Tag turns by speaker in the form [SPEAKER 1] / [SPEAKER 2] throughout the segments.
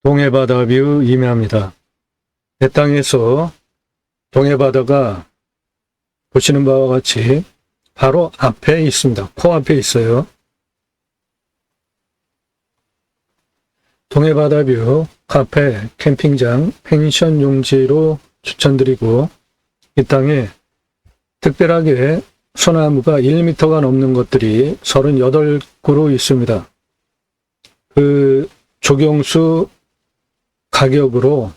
[SPEAKER 1] 동해바다 뷰 임야입니다. 내 땅에서 동해바다가 보시는 바와 같이 바로 앞에 있습니다. 코앞에 있어요. 동해바다 뷰 카페, 캠핑장, 펜션 용지로 추천드리고, 이 땅에 특별하게 소나무가 1m가 넘는 것들이 38그루 있습니다. 그 조경수 가격으로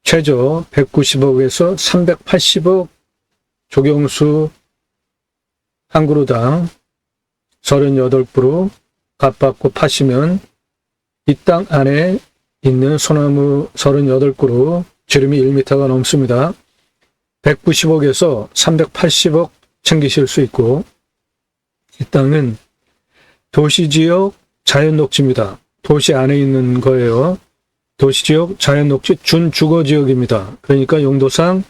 [SPEAKER 1] 최저 190억에서 380억 조경수 한 그루당 38그루 값받고 파시면 이 땅 안에 있는 소나무 38그루 지름이 1m가 넘습니다. 190억에서 380억 챙기실 수 있고, 이 땅은 도시지역 자연녹지입니다. 도시 안에 있는 거예요. 도시지역 자연녹지 준주거지역입니다. 그러니까 용도상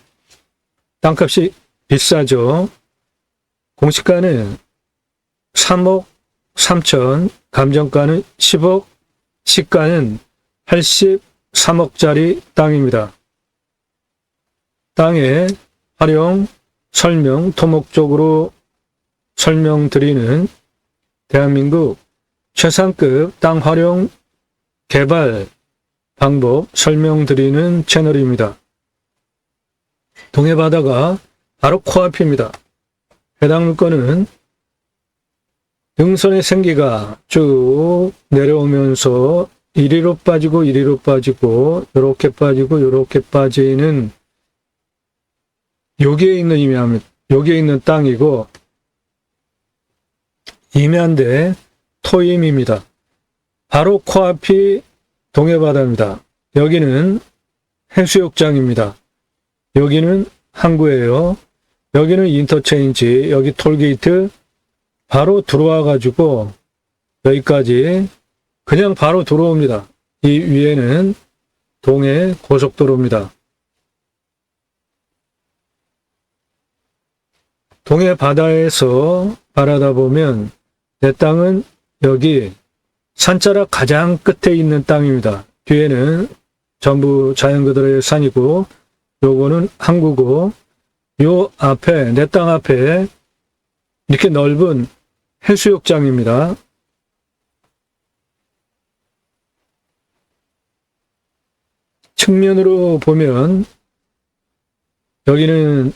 [SPEAKER 1] 땅값이 비싸죠. 공시가는 3억 3천, 감정가는 10억, 시가는 83억짜리 땅입니다. 땅의 활용, 설명, 토목적으로 설명드리는 대한민국 최상급 땅 활용 개발 방법 설명드리는 채널입니다. 동해바다가 바로 코앞입니다. 해당 물건은 등선의 생기가 쭉 내려오면서 이리로 빠지고 이리로 빠지고 요렇게 빠지고 요렇게 빠지는 여기에 있는 임야입니다. 여기에 있는 땅이고, 임야인데 토임입니다. 바로 코앞이 동해바다입니다. 여기는 해수욕장입니다. 여기는 항구예요. 여기는 인터체인지, 여기 톨게이트 바로 들어와 가지고 여기까지 그냥 바로 들어옵니다. 이 위에는 동해 고속도로입니다. 동해 바다에서 바라다 보면 내 땅은 여기 산자락 가장 끝에 있는 땅입니다. 뒤에는 전부 자연 그대로의 산이고, 요거는 항구고, 요 앞에, 내 땅 앞에 이렇게 넓은 해수욕장입니다. 측면으로 보면 여기는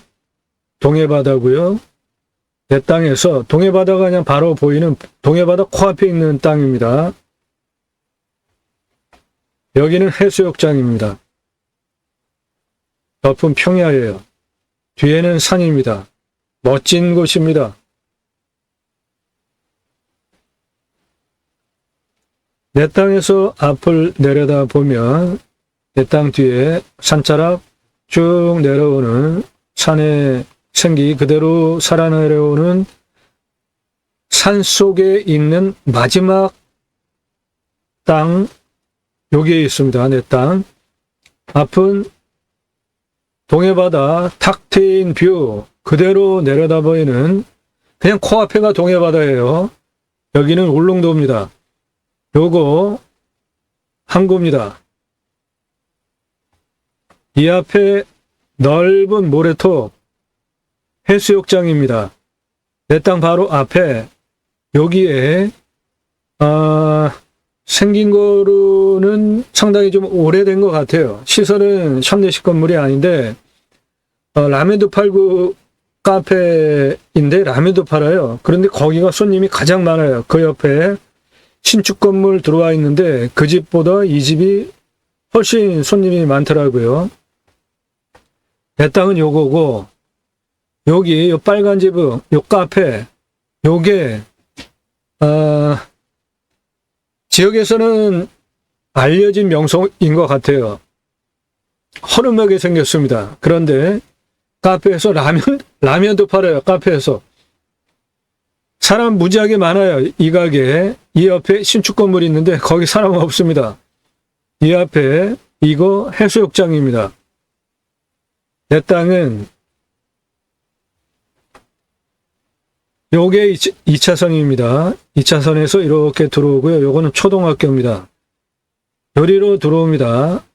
[SPEAKER 1] 동해바다고요. 내 땅에서 동해바다가 그냥 바로 보이는 동해바다 코앞에 있는 땅입니다. 여기는 해수욕장입니다. 높은 평야예요. 뒤에는 산입니다. 멋진 곳입니다. 내 땅에서 앞을 내려다 보면 내 땅 뒤에 산자락 쭉 내려오는 산의 생기 그대로 살아 내려오는 산 속에 있는 마지막 땅, 여기에 있습니다. 내 땅. 앞은 동해바다 탁 트인 뷰 그대로 내려다 보이는, 그냥 코앞에가 동해바다예요. 여기는 울릉도입니다. 요거 항구입니다. 이 앞에 넓은 모래톱 해수욕장입니다. 내 땅 바로 앞에 여기에 생긴 거로는 상당히 좀 오래된 것 같아요. 시설은 현대식 건물이 아닌데 라면도 팔고 카페인데 라면도 팔아요. 그런데 거기가 손님이 가장 많아요. 그 옆에 신축 건물 들어와 있는데 그 집보다 이 집이 훨씬 손님이 많더라고요. 내 땅은 요거고, 여기 요 빨간 집은 요 카페, 요게 지역에서는 알려진 명소인 것 같아요. 허름하게 생겼습니다. 그런데 카페에서 라면도 팔아요. 카페에서 사람 무지하게 많아요. 이 가게에. 이 옆에 신축 건물이 있는데 거기 사람 없습니다. 이 앞에 이거 해수욕장입니다. 내 땅은 요게 2차선입니다. 2차선에서 이렇게 들어오고요. 요거는 초등학교입니다. 요리로 들어옵니다.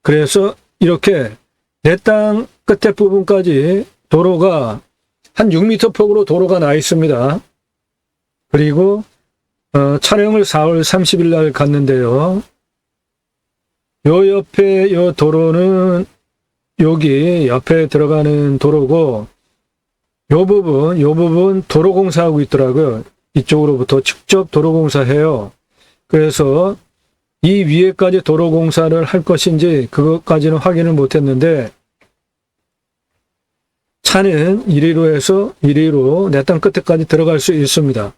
[SPEAKER 1] 그래서 이렇게 내 땅 끝에 부분까지 도로가 한 6m 폭으로 도로가 나 있습니다. 그리고 촬영을 4월 30일 날 갔는데요. 요 옆에 요 도로는 여기 옆에 들어가는 도로고 요 부분 도로공사하고 있더라고요. 이쪽으로부터 직접 도로공사해요. 그래서 이 위에까지 도로공사를 할 것인지 그것까지는 확인을 못했는데 차는 이리로 해서 이리로 내 땅 끝에까지 들어갈 수 있습니다.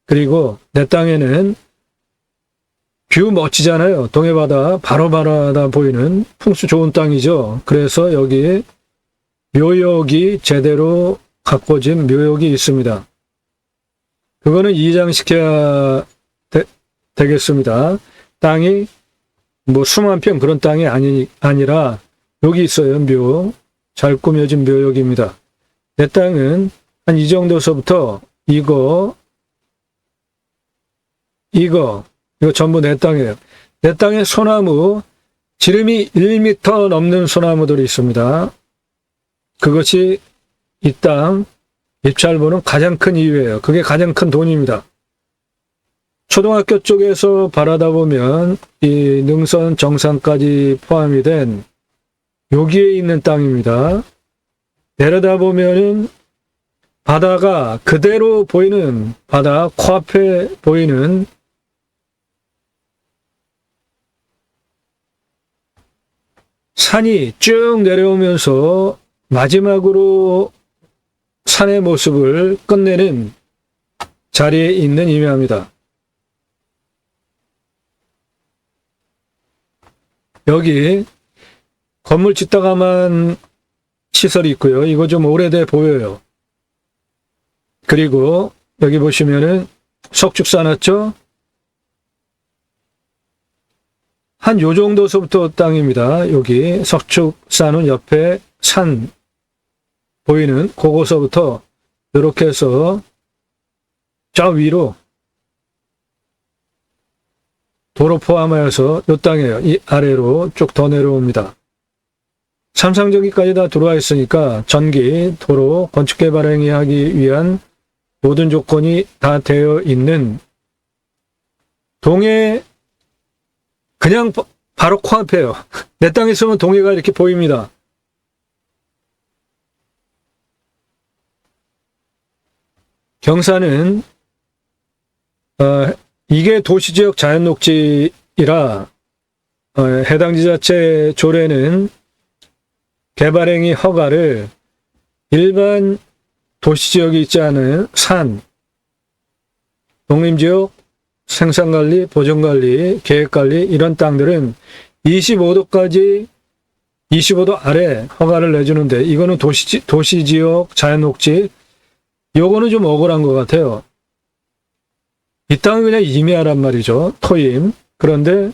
[SPEAKER 1] 그리고 내 땅에는 뷰 멋지잖아요. 동해바다 바로 바라다 보이는 풍수 좋은 땅이죠. 그래서 여기 묘역이 제대로 가꿔진 묘역이 있습니다. 그거는 이장시켜야 되겠습니다. 땅이 뭐 수만 평 그런 땅이 아니라 여기 있어요. 묘. 잘 꾸며진 묘역입니다. 내 땅은 한 이 정도서부터 이거 전부 내 땅이에요. 내 땅에 소나무, 지름이 1m 넘는 소나무들이 있습니다. 그것이 이 땅 입찰 보는 가장 큰 이유예요. 그게 가장 큰 돈입니다. 초등학교 쪽에서 바라다 보면 이 능선 정상까지 포함이 된 여기에 있는 땅입니다. 내려다 보면은 바다가 그대로 보이는 바다 코앞에 보이는 산이 쭉 내려오면서 마지막으로 산의 모습을 끝내는 자리에 있는 임야입니다. 여기 건물 짓다가만 시설이 있고요. 이거 좀 오래돼 보여요. 그리고 여기 보시면은 석축 쌓았죠? 한 요 정도서부터 땅입니다. 여기 석축 쌓은 옆에 산 보이는 그거서부터 이렇게 해서 저 위로 도로 포함하여서 요 땅이에요. 이 아래로 쭉 더 내려옵니다. 삼상전기까지 다 들어와 있으니까 전기, 도로, 건축개발 행위하기 위한 모든 조건이 다 되어 있는 동해 그냥 바로 코앞에요. 내 땅에 있으면 동해가 이렇게 보입니다. 경사는 이게 도시지역 자연녹지이라 해당 지자체 조례는 개발행위 허가를 일반 도시지역이 있지 않은 산, 농림지역, 생산관리, 보존관리, 계획관리 이런 땅들은 25도 아래 허가를 내주는데 이거는 도시지역 자연녹지 요거는 좀 억울한 것 같아요. 이 땅은 그냥 임야란 말이죠. 토임. 그런데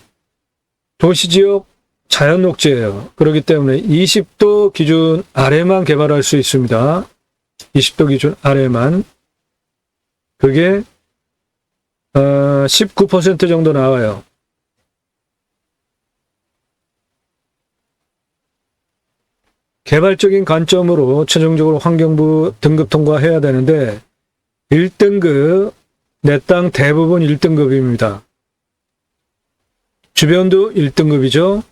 [SPEAKER 1] 도시지역 자연녹지예요. 그렇기 때문에 20도 기준 아래만 개발할 수 있습니다. 20도 기준 아래만. 그게 19% 정도 나와요. 개발적인 관점으로 최종적으로 환경부 등급 통과해야 되는데 1등급 내 땅 대부분 1등급입니다. 주변도 1등급이죠.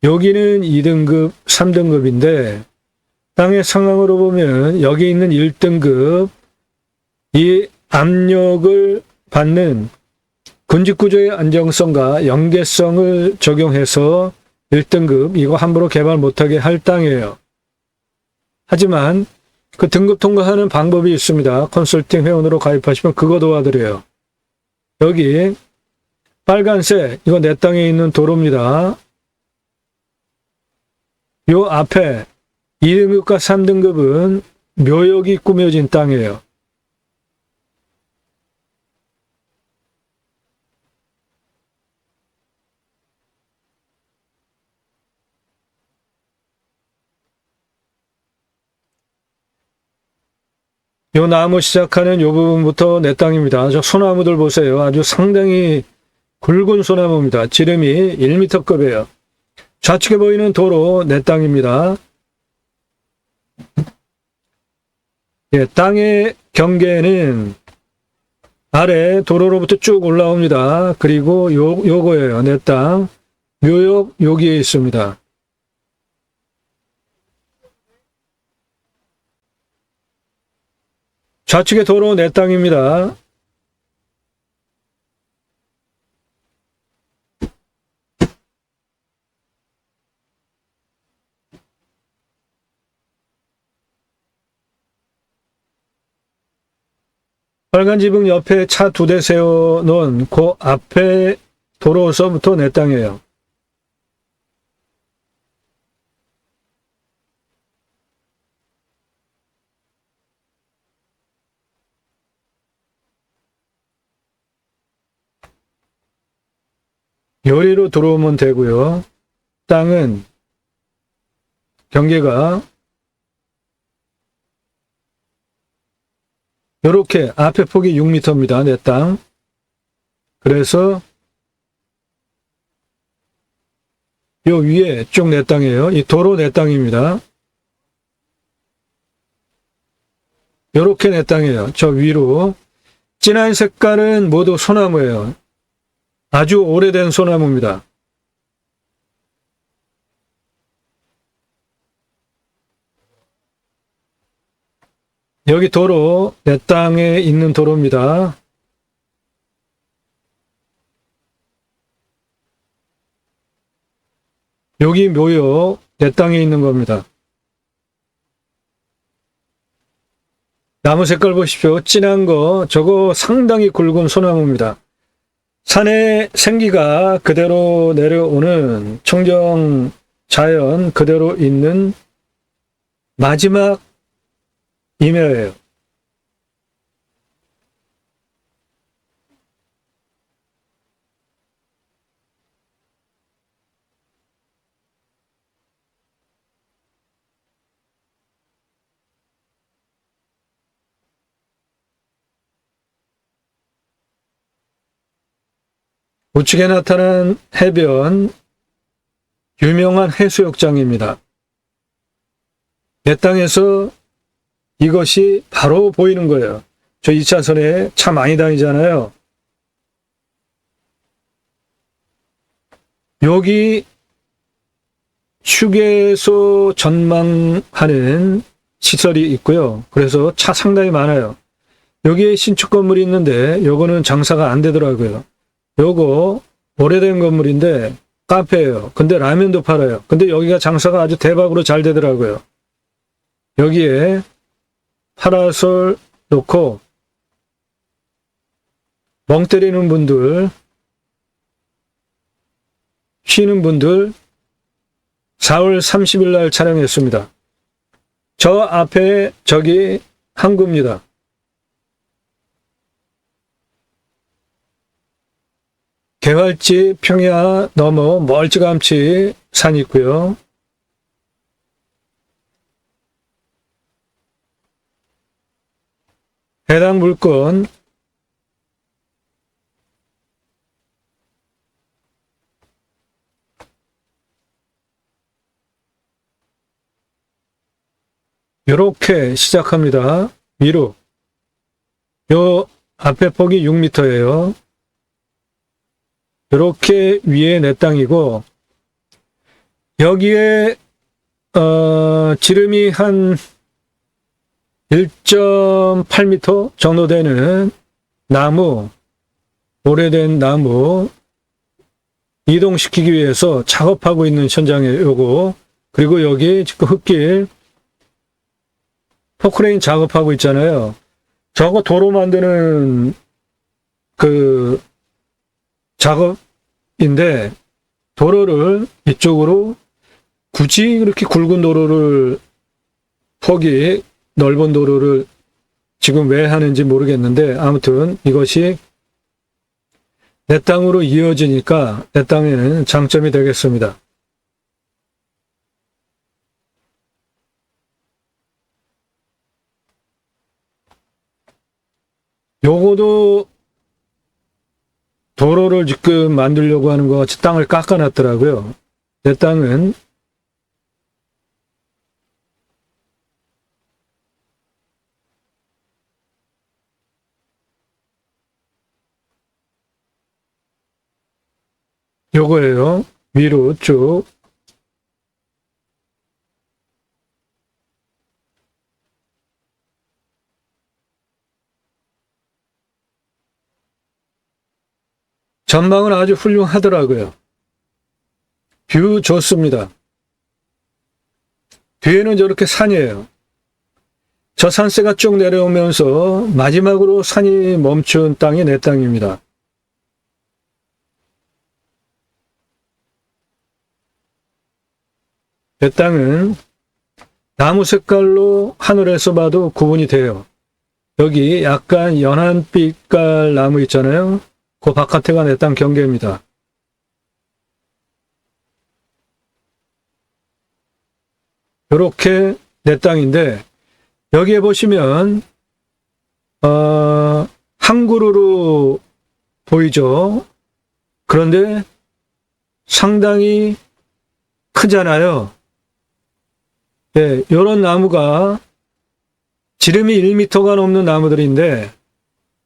[SPEAKER 1] 여기는 2등급, 3등급인데 땅의 상황으로 보면 여기 있는 1등급 이 압력을 받는 군집구조의 안정성과 연계성을 적용해서 1등급 이거 함부로 개발 못하게 할 땅이에요. 하지만 그 등급 통과하는 방법이 있습니다. 컨설팅 회원으로 가입하시면 그거 도와드려요. 여기 빨간색 이거 내 땅에 있는 도로입니다. 요 앞에 2등급과 3등급은 묘역이 꾸며진 땅이에요. 요 나무 시작하는 요 부분부터 내 땅입니다. 저 소나무들 보세요. 아주 상당히 굵은 소나무입니다. 지름이 1m급이에요. 좌측에 보이는 도로 내 땅입니다. 예, 땅의 경계는 아래 도로로부터 쭉 올라옵니다. 그리고 요거예요. 내 땅. 묘역 여기에 있습니다. 좌측의 도로 내 땅입니다. 빨간 지붕 옆에 차 2대 세워놓은 그 앞에 도로서부터 내 땅이에요. 요리로 들어오면 되고요. 땅은 경계가 이렇게 앞에 폭이 6m입니다. 내 땅. 그래서 요 위에 쭉 내 땅이에요. 이 도로 내 땅입니다. 요렇게 내 땅이에요. 저 위로. 진한 색깔은 모두 소나무예요. 아주 오래된 소나무입니다. 여기 도로, 내 땅에 있는 도로입니다. 여기 묘역, 내 땅에 있는 겁니다. 나무 색깔 보십시오. 진한 거, 저거 상당히 굵은 소나무입니다. 산의 생기가 그대로 내려오는 청정 자연 그대로 있는 마지막 임야예요. 우측에 나타난 해변, 유명한 해수욕장입니다. 내 땅에서 이것이 바로 보이는 거예요. 저 2차선에 차 많이 다니잖아요. 여기 휴게소 전망하는 시설이 있고요. 그래서 차 상당히 많아요. 여기에 신축 건물이 있는데 요거는 장사가 안 되더라고요. 요거 오래된 건물인데 카페예요. 근데 라면도 팔아요. 근데 여기가 장사가 아주 대박으로 잘 되더라고요. 여기에 파라솔 놓고 멍 때리는 분들, 쉬는 분들 4월 30일 날 촬영했습니다. 저 앞에 저기 항구입니다. 개활지 평야 넘어 멀찌감치 산이 있고요. 해당 물건 이렇게 시작합니다. 위로. 요 앞에 폭이 6m예요. 이렇게 위에 내 땅이고 여기에 지름이 한 1.8m 정도 되는 나무, 오래된 나무 이동시키기 위해서 작업하고 있는 현장이에요. 요거. 그리고 여기 지금 흙길 포크레인 작업하고 있잖아요. 저거 도로 만드는 그 작업인데 도로를 이쪽으로 굳이 그렇게 굵은 도로를 폭이 넓은 도로를 지금 왜 하는지 모르겠는데 아무튼 이것이 내 땅으로 이어지니까 내 땅에는 장점이 되겠습니다. 요거도 도로를 지금 만들려고 하는 것 같이 땅을 깎아놨더라고요. 내 땅은 요거예요. 위로 쭉. 전망은 아주 훌륭하더라고요. 뷰 좋습니다. 뒤에는 저렇게 산이에요. 저 산세가 쭉 내려오면서 마지막으로 산이 멈춘 땅이 내 땅입니다. 내 땅은 나무 색깔로 하늘에서 봐도 구분이 돼요. 여기 약간 연한 빛깔 나무 있잖아요. 그 바깥에가 내 땅 경계입니다. 이렇게 내 땅인데 여기에 보시면 한 그루로 보이죠. 그런데 상당히 크잖아요. 네, 이런 나무가 지름이 1m가 넘는 나무들인데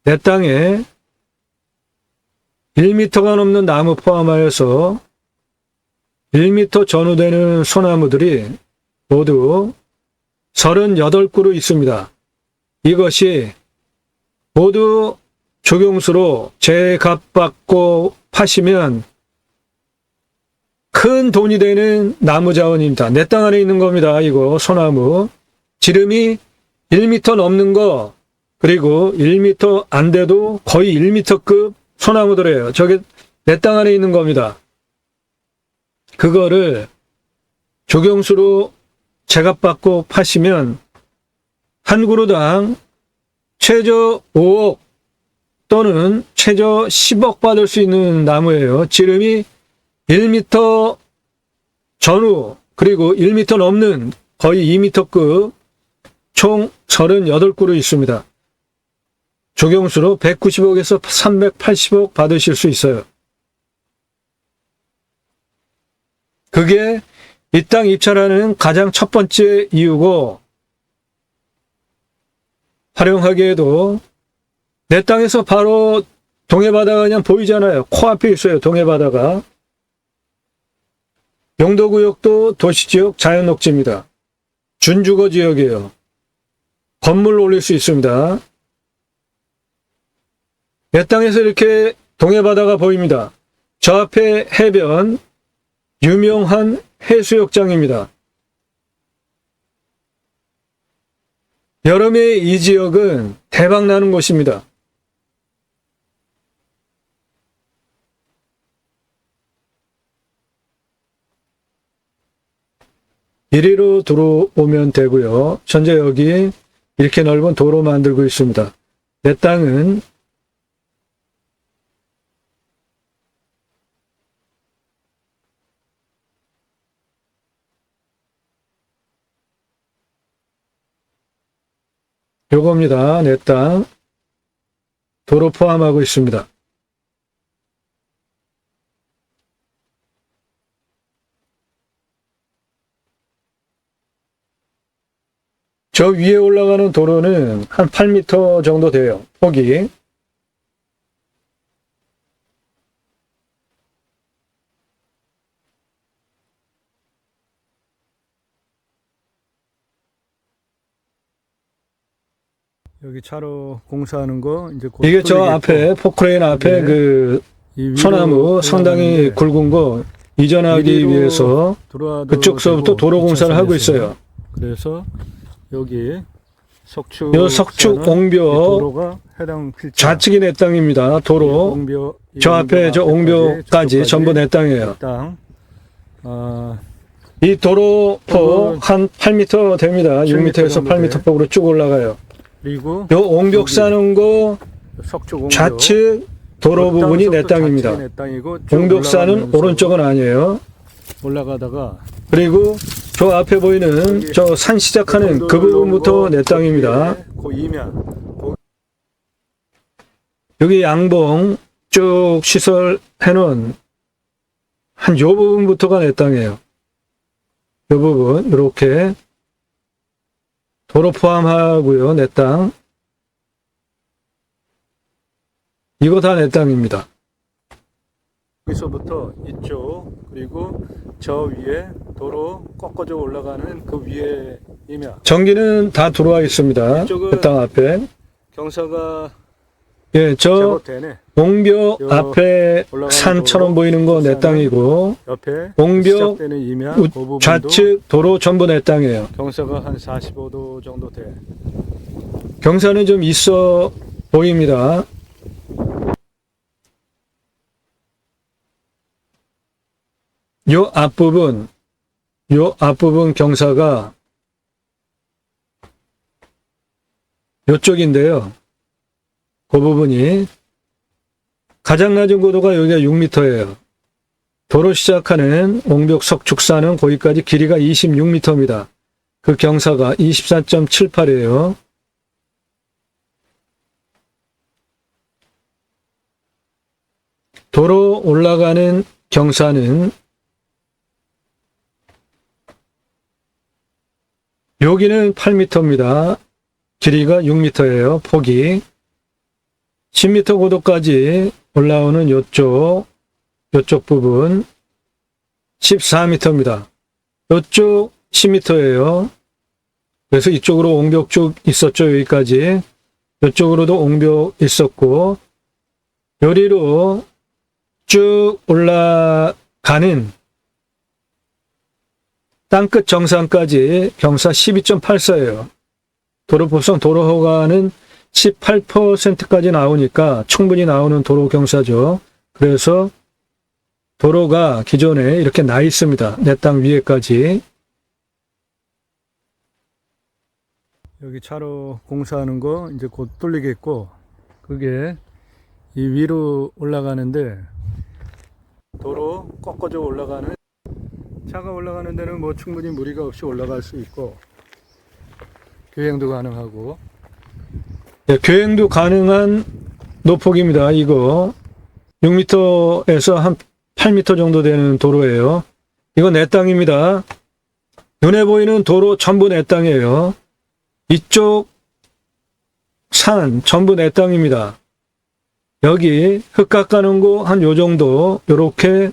[SPEAKER 1] 내 땅에 1m가 넘는 나무 포함하여서 1m 전후 되는 소나무들이 모두 38그루 있습니다. 이것이 모두 조경수로 제값받고 파시면 큰 돈이 되는 나무 자원입니다. 내 땅 안에 있는 겁니다. 이거 소나무. 지름이 1m 넘는 거, 그리고 1m 안 돼도 거의 1m급 소나무들이에요. 저게 내 땅 안에 있는 겁니다. 그거를 조경수로 제값받고 파시면 한 그루당 최저 5억 또는 최저 10억 받을 수 있는 나무예요. 지름이 1m 전후 그리고 1m 넘는 거의 2m급 총 38그루 있습니다. 조경수로 190억에서 380억 받으실 수 있어요. 그게 이 땅 입찰하는 가장 첫 번째 이유고, 활용하기에도 내 땅에서 바로 동해바다가 그냥 보이잖아요. 코앞에 있어요. 동해바다가. 용도구역도 도시지역 자연녹지입니다. 준주거 지역이에요. 건물 올릴 수 있습니다. 내 땅에서 이렇게 동해바다가 보입니다. 저 앞에 해변, 유명한 해수욕장입니다. 여름에 이 지역은 대박 나는 곳입니다. 이리로 들어오면 되고요. 현재 여기 이렇게 넓은 도로 만들고 있습니다. 내 땅은 요겁니다. 내 땅. 도로 포함하고 있습니다. 저 위에 올라가는 도로는 한 8m 정도 돼요. 폭이. 여기 차로 공사하는 거 이제 이게 저 앞에 포크레인 앞에 네. 그 소나무 상당히 굵은 거 이전하기 위해서 그쪽서부터 도로 공사를 하고 있어요. 그래서 여기 석축 옹벽 좌측이 내 땅입니다. 도로 저 앞에 저 옹벽까지 전부 내 땅이에요. 이 도로폭 한 8m 됩니다. 6m에서 8m 폭으로 쭉 올라가요. 그리고 요 옹벽 싸는 거 좌측 도로 부분이 내 땅입니다. 옹벽 싸는 오른쪽은 아니에요. 올라가다가 그리고 저 앞에 보이는 저 산 시작하는 그 부분부터 내 땅입니다. 여기 양봉 쭉 시설해놓은 한 요 부분부터가 내 땅이에요. 요 부분 이렇게 도로 포함하고요. 내 땅. 이거 다 내 땅입니다. 여기서부터 이쪽 그리고 저 위에 도로 꺾어져 올라가는 그 위에이며 전기는 다 들어와 있습니다. 그 땅 앞에 경사가 저 옹벽 앞에 산처럼 보이는 거 내 땅이고
[SPEAKER 2] 옆에
[SPEAKER 1] 옹벽
[SPEAKER 2] 그
[SPEAKER 1] 좌측 도로 전부 내 땅이에요.
[SPEAKER 2] 경사가 한 45도 정도 돼.
[SPEAKER 1] 경사는 좀 있어 보입니다. 요 앞부분 경사가 요쪽인데요. 그 부분이 가장 낮은 고도가 여기가 6m예요. 도로 시작하는 옹벽 석축사는 거기까지 길이가 26m입니다. 그 경사가 24.78이에요. 도로 올라가는 경사는 여기는 8m입니다. 길이가 6m예요. 폭이 10m 고도까지 올라오는 요쪽 부분 14m입니다. 요쪽 10m예요. 그래서 이쪽으로 옹벽 쭉 있었죠. 여기까지. 이쪽으로도 옹벽 있었고 요리로 쭉 올라가는 땅끝 정상까지 경사 12.84예요. 도로법상 도로허가는 18%까지 나오니까 충분히 나오는 도로 경사죠. 그래서 도로가 기존에 이렇게 나 있습니다. 내 땅 위에까지.
[SPEAKER 2] 여기 차로 공사하는 거 이제 곧 뚫리겠고, 그게 이 위로 올라가는데 도로 꺾어져 올라가는, 차가 올라가는 데는 뭐 충분히 무리가 없이 올라갈 수 있고 교행도 가능하고.
[SPEAKER 1] 네, 교행도 가능한 노폭입니다. 이거 6m에서 한 8m 정도 되는 도로예요. 이거 내 땅입니다. 눈에 보이는 도로 전부 내 땅이에요. 이쪽 산 전부 내 땅입니다. 여기 흙 깎아놓은 거 한 요 정도 요렇게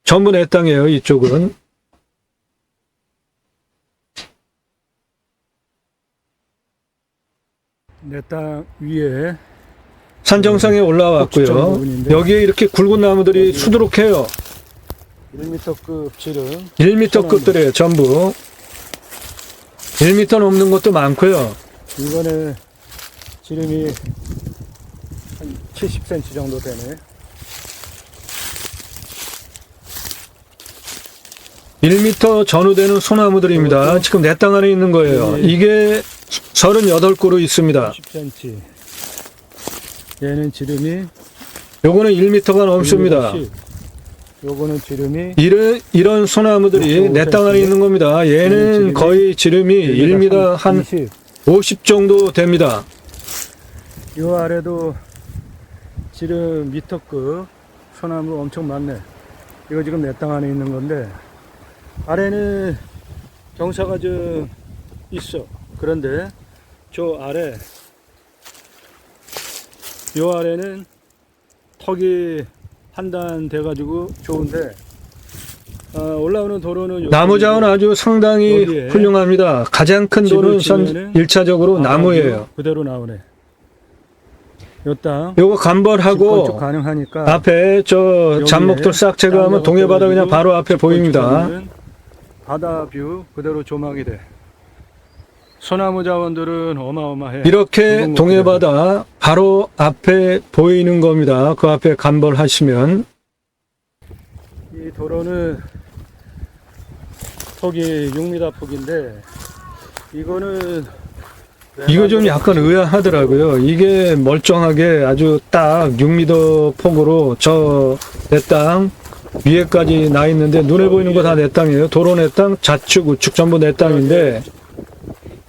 [SPEAKER 1] 전부 내 땅이에요. 이쪽은.
[SPEAKER 2] 내 땅 위에
[SPEAKER 1] 산 정상에 올라왔고요. 여기에 이렇게 굵은 나무들이 수두룩해요.
[SPEAKER 2] 1m급 지름
[SPEAKER 1] 1m급들이에요. 전부. 1m 넘는 것도 많고요.
[SPEAKER 2] 이번에 지름이 한 70cm 정도 되네.
[SPEAKER 1] 1m 전후되는 소나무들입니다. 지금 내 땅 안에 있는 거예요. 이게 38그루 있습니다.
[SPEAKER 2] 10cm. 얘는 지름이,
[SPEAKER 1] 요거는 1m가 넘습니다.
[SPEAKER 2] 요거는 지름이
[SPEAKER 1] 이런 소나무들이 내 땅 안에 있는 겁니다. 얘는 거의 지름이 1m 한 50 정도 됩니다.
[SPEAKER 2] 요 아래도 지름 미터급 소나무 엄청 많네. 이거 지금 내 땅 안에 있는 건데, 아래는 경사가 좀 있어. 그런데 저 아래, 요 아래는 턱이 판단돼가지고 좋은데, 올라오는 도로는
[SPEAKER 1] 나무 자원 아주 상당히 훌륭합니다. 가장 큰 도로는 1차적으로 나무예요.
[SPEAKER 2] 그대로 나오네. 요 땅
[SPEAKER 1] 요거 간벌하고
[SPEAKER 2] 가능하니까
[SPEAKER 1] 앞에 저 잡목들 싹 제거하면 동해바다 그냥 바로 앞에 보입니다.
[SPEAKER 2] 바다 뷰 그대로 조망이 돼. 소나무 자원들은 어마어마해.
[SPEAKER 1] 이렇게 동해바다 바로 앞에 보이는 겁니다. 그 앞에 간벌하시면.
[SPEAKER 2] 이 도로는 폭이 6m 폭인데,
[SPEAKER 1] 이거 좀 약간 의아하더라고요. 이게 멀쩡하게 아주 딱 6m 폭으로 저 내 땅 위에까지 나 있는데, 눈에 보이는 거 다 내 땅이에요. 도로 내 땅, 좌측, 우측 전부 내 땅인데,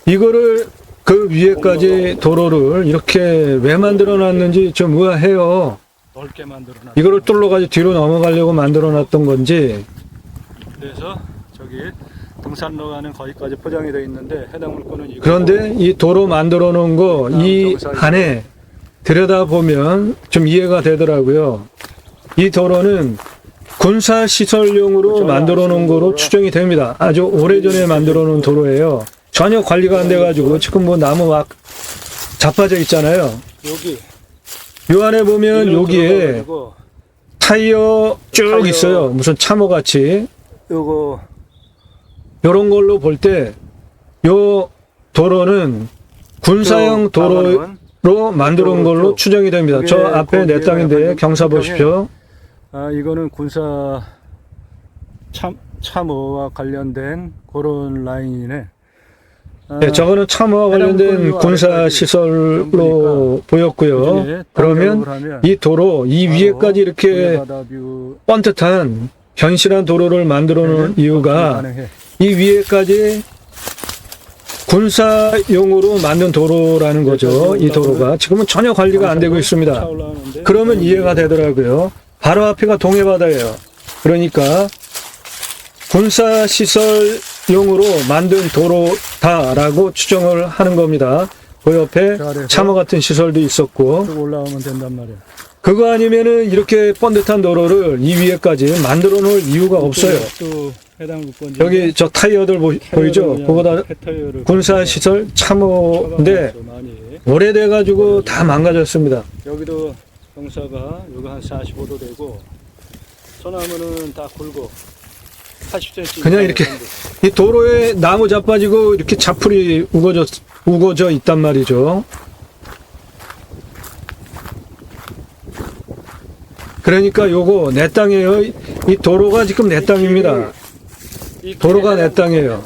[SPEAKER 1] 이거를 그 위에까지 도로를 이렇게 왜 만들어 놨는지 좀 의아해요.
[SPEAKER 2] 넓게 만들어놨.
[SPEAKER 1] 이거를 뚫어가지고 뒤로 넘어가려고 만들어 놨던 건지.
[SPEAKER 2] 그래서 저기 등산로가는 거기까지 포장이 되어 있는데 해당 물건은 이거.
[SPEAKER 1] 그런데 이 도로 만들어 놓은 거 이 안에 들여다보면 좀 이해가 되더라고요. 이 도로는 군사시설용으로 만들어 놓은 거로 추정이 됩니다. 아주 오래전에 만들어 놓은 도로예요. 전혀 관리가 안 돼가지고 지금 뭐 나무 막 자빠져 있잖아요.
[SPEAKER 2] 여기
[SPEAKER 1] 요 안에 보면 여기에
[SPEAKER 2] 들어가가지고
[SPEAKER 1] 타이어 쭉
[SPEAKER 2] 타이어.
[SPEAKER 1] 있어요. 무슨 참호같이.
[SPEAKER 2] 요거
[SPEAKER 1] 요런 걸로 볼 때 요 도로는 군사용 도로로 만들어 놓은 걸로 추정이 됩니다. 저
[SPEAKER 2] 그게
[SPEAKER 1] 앞에 내 땅인데 경사 보십시오.
[SPEAKER 2] 아 이거는 군사 참호와 관련된 그런 라인이네. 아,
[SPEAKER 1] 네, 저거는 참호와 관련된 군사 시설로 보였고요.
[SPEAKER 2] 그중에
[SPEAKER 1] 그러면
[SPEAKER 2] 단적으로 하면
[SPEAKER 1] 이 도로 이
[SPEAKER 2] 바로
[SPEAKER 1] 위에까지 이렇게
[SPEAKER 2] 바다뷰
[SPEAKER 1] 뻔듯한 견실한 도로를 만들어 놓은 이유가
[SPEAKER 2] 가능해.
[SPEAKER 1] 이 위에까지 군사용으로 만든 도로라는 거죠. 이 도로가 지금은 전혀 관리가 안 되고 있습니다.
[SPEAKER 2] 차올라오는데
[SPEAKER 1] 그러면 이해가 되더라고요. 바로 앞에가 동해바다예요. 그러니까 군사시설용으로 만든 도로다라고 추정을 하는 겁니다. 그 옆에
[SPEAKER 2] 저 아래에서
[SPEAKER 1] 참호 같은 시설도 있었고,
[SPEAKER 2] 쭉 올라오면 된단 말이야.
[SPEAKER 1] 그거 아니면은 이렇게 번듯한 도로를 이 위에까지 만들어 놓을 이유가 없어요.
[SPEAKER 2] 또 해당 물건지
[SPEAKER 1] 여기 저 타이어들 보이죠? 그거다 군사시설 참호인데 오래돼가지고 다 망가졌습니다.
[SPEAKER 2] 여기도 경사가 여기 한 45도 되고 소나무는 다 굵고 80cm
[SPEAKER 1] 그냥 이렇게 이 도로에 나무 자빠지고 이렇게 자풀이 우거져 있단 말이죠. 그러니까 요거 내 땅이에요. 이 도로가 지금 내 땅입니다. 도로가 내 땅이에요.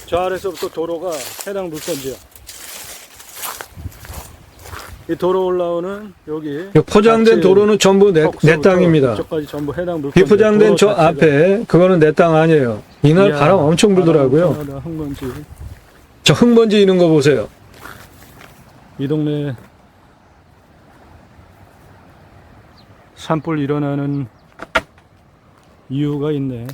[SPEAKER 2] 저 아래서부터 도로가 해당 물건지야. 이 도로 올라오는 여기
[SPEAKER 1] 요 포장된 도로는 전부 내 땅입니다.
[SPEAKER 2] 저까지 전부 해당 물건.
[SPEAKER 1] 비포장된 저 앞에 그거는 내 땅 아니에요. 이날 바람 엄청 불더라고요.
[SPEAKER 2] 흙먼지.
[SPEAKER 1] 저 흙먼지 있는 거 보세요.
[SPEAKER 2] 이 동네 산불 일어나는 이유가 있네.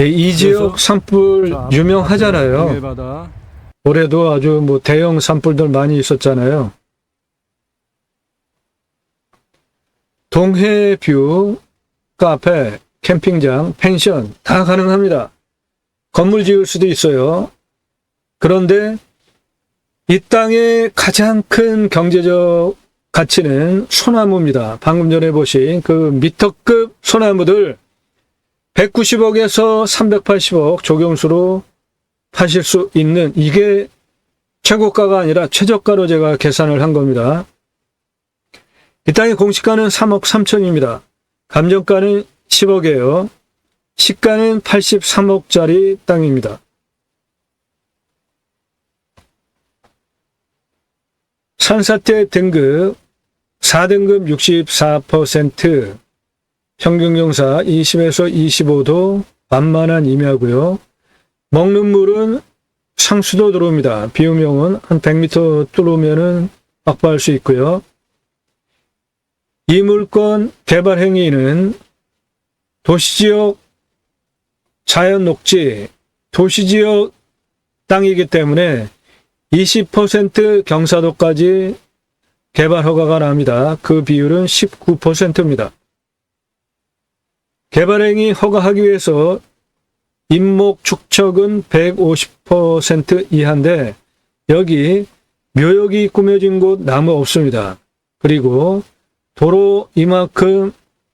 [SPEAKER 1] 예, 이 지역 산불 유명하잖아요.
[SPEAKER 2] 동해바다.
[SPEAKER 1] 올해도 아주 뭐 대형 산불들 많이 있었잖아요. 동해뷰, 카페, 캠핑장, 펜션 다 가능합니다. 건물 지을 수도 있어요. 그런데 이 땅의 가장 큰 경제적 가치는 소나무입니다. 방금 전에 보신 그 미터급 소나무들 190억에서 380억 조경수로 파실 수 있는 이게 최고가가 아니라 최저가로 제가 계산을 한 겁니다. 이 땅의 공시가는 3억 3천입니다. 감정가는 10억이에요. 시가는 83억짜리 땅입니다. 산사태 등급 4등급 64%, 평균경사 20에서 25도 만만한 임야고요. 먹는 물은 상수도 들어옵니다. 비용용은 한 100m 뚫으면은 확보할 수 있고요. 이 물건 개발 행위는 도시지역 자연 녹지, 도시지역 땅이기 때문에 20% 경사도까지 개발 허가가 납니다. 그 비율은 19%입니다. 개발 행위 허가하기 위해서 인목 축척은 150% 이하인데 여기 묘역이 꾸며진 곳 나무 없습니다. 그리고 도로 이만큼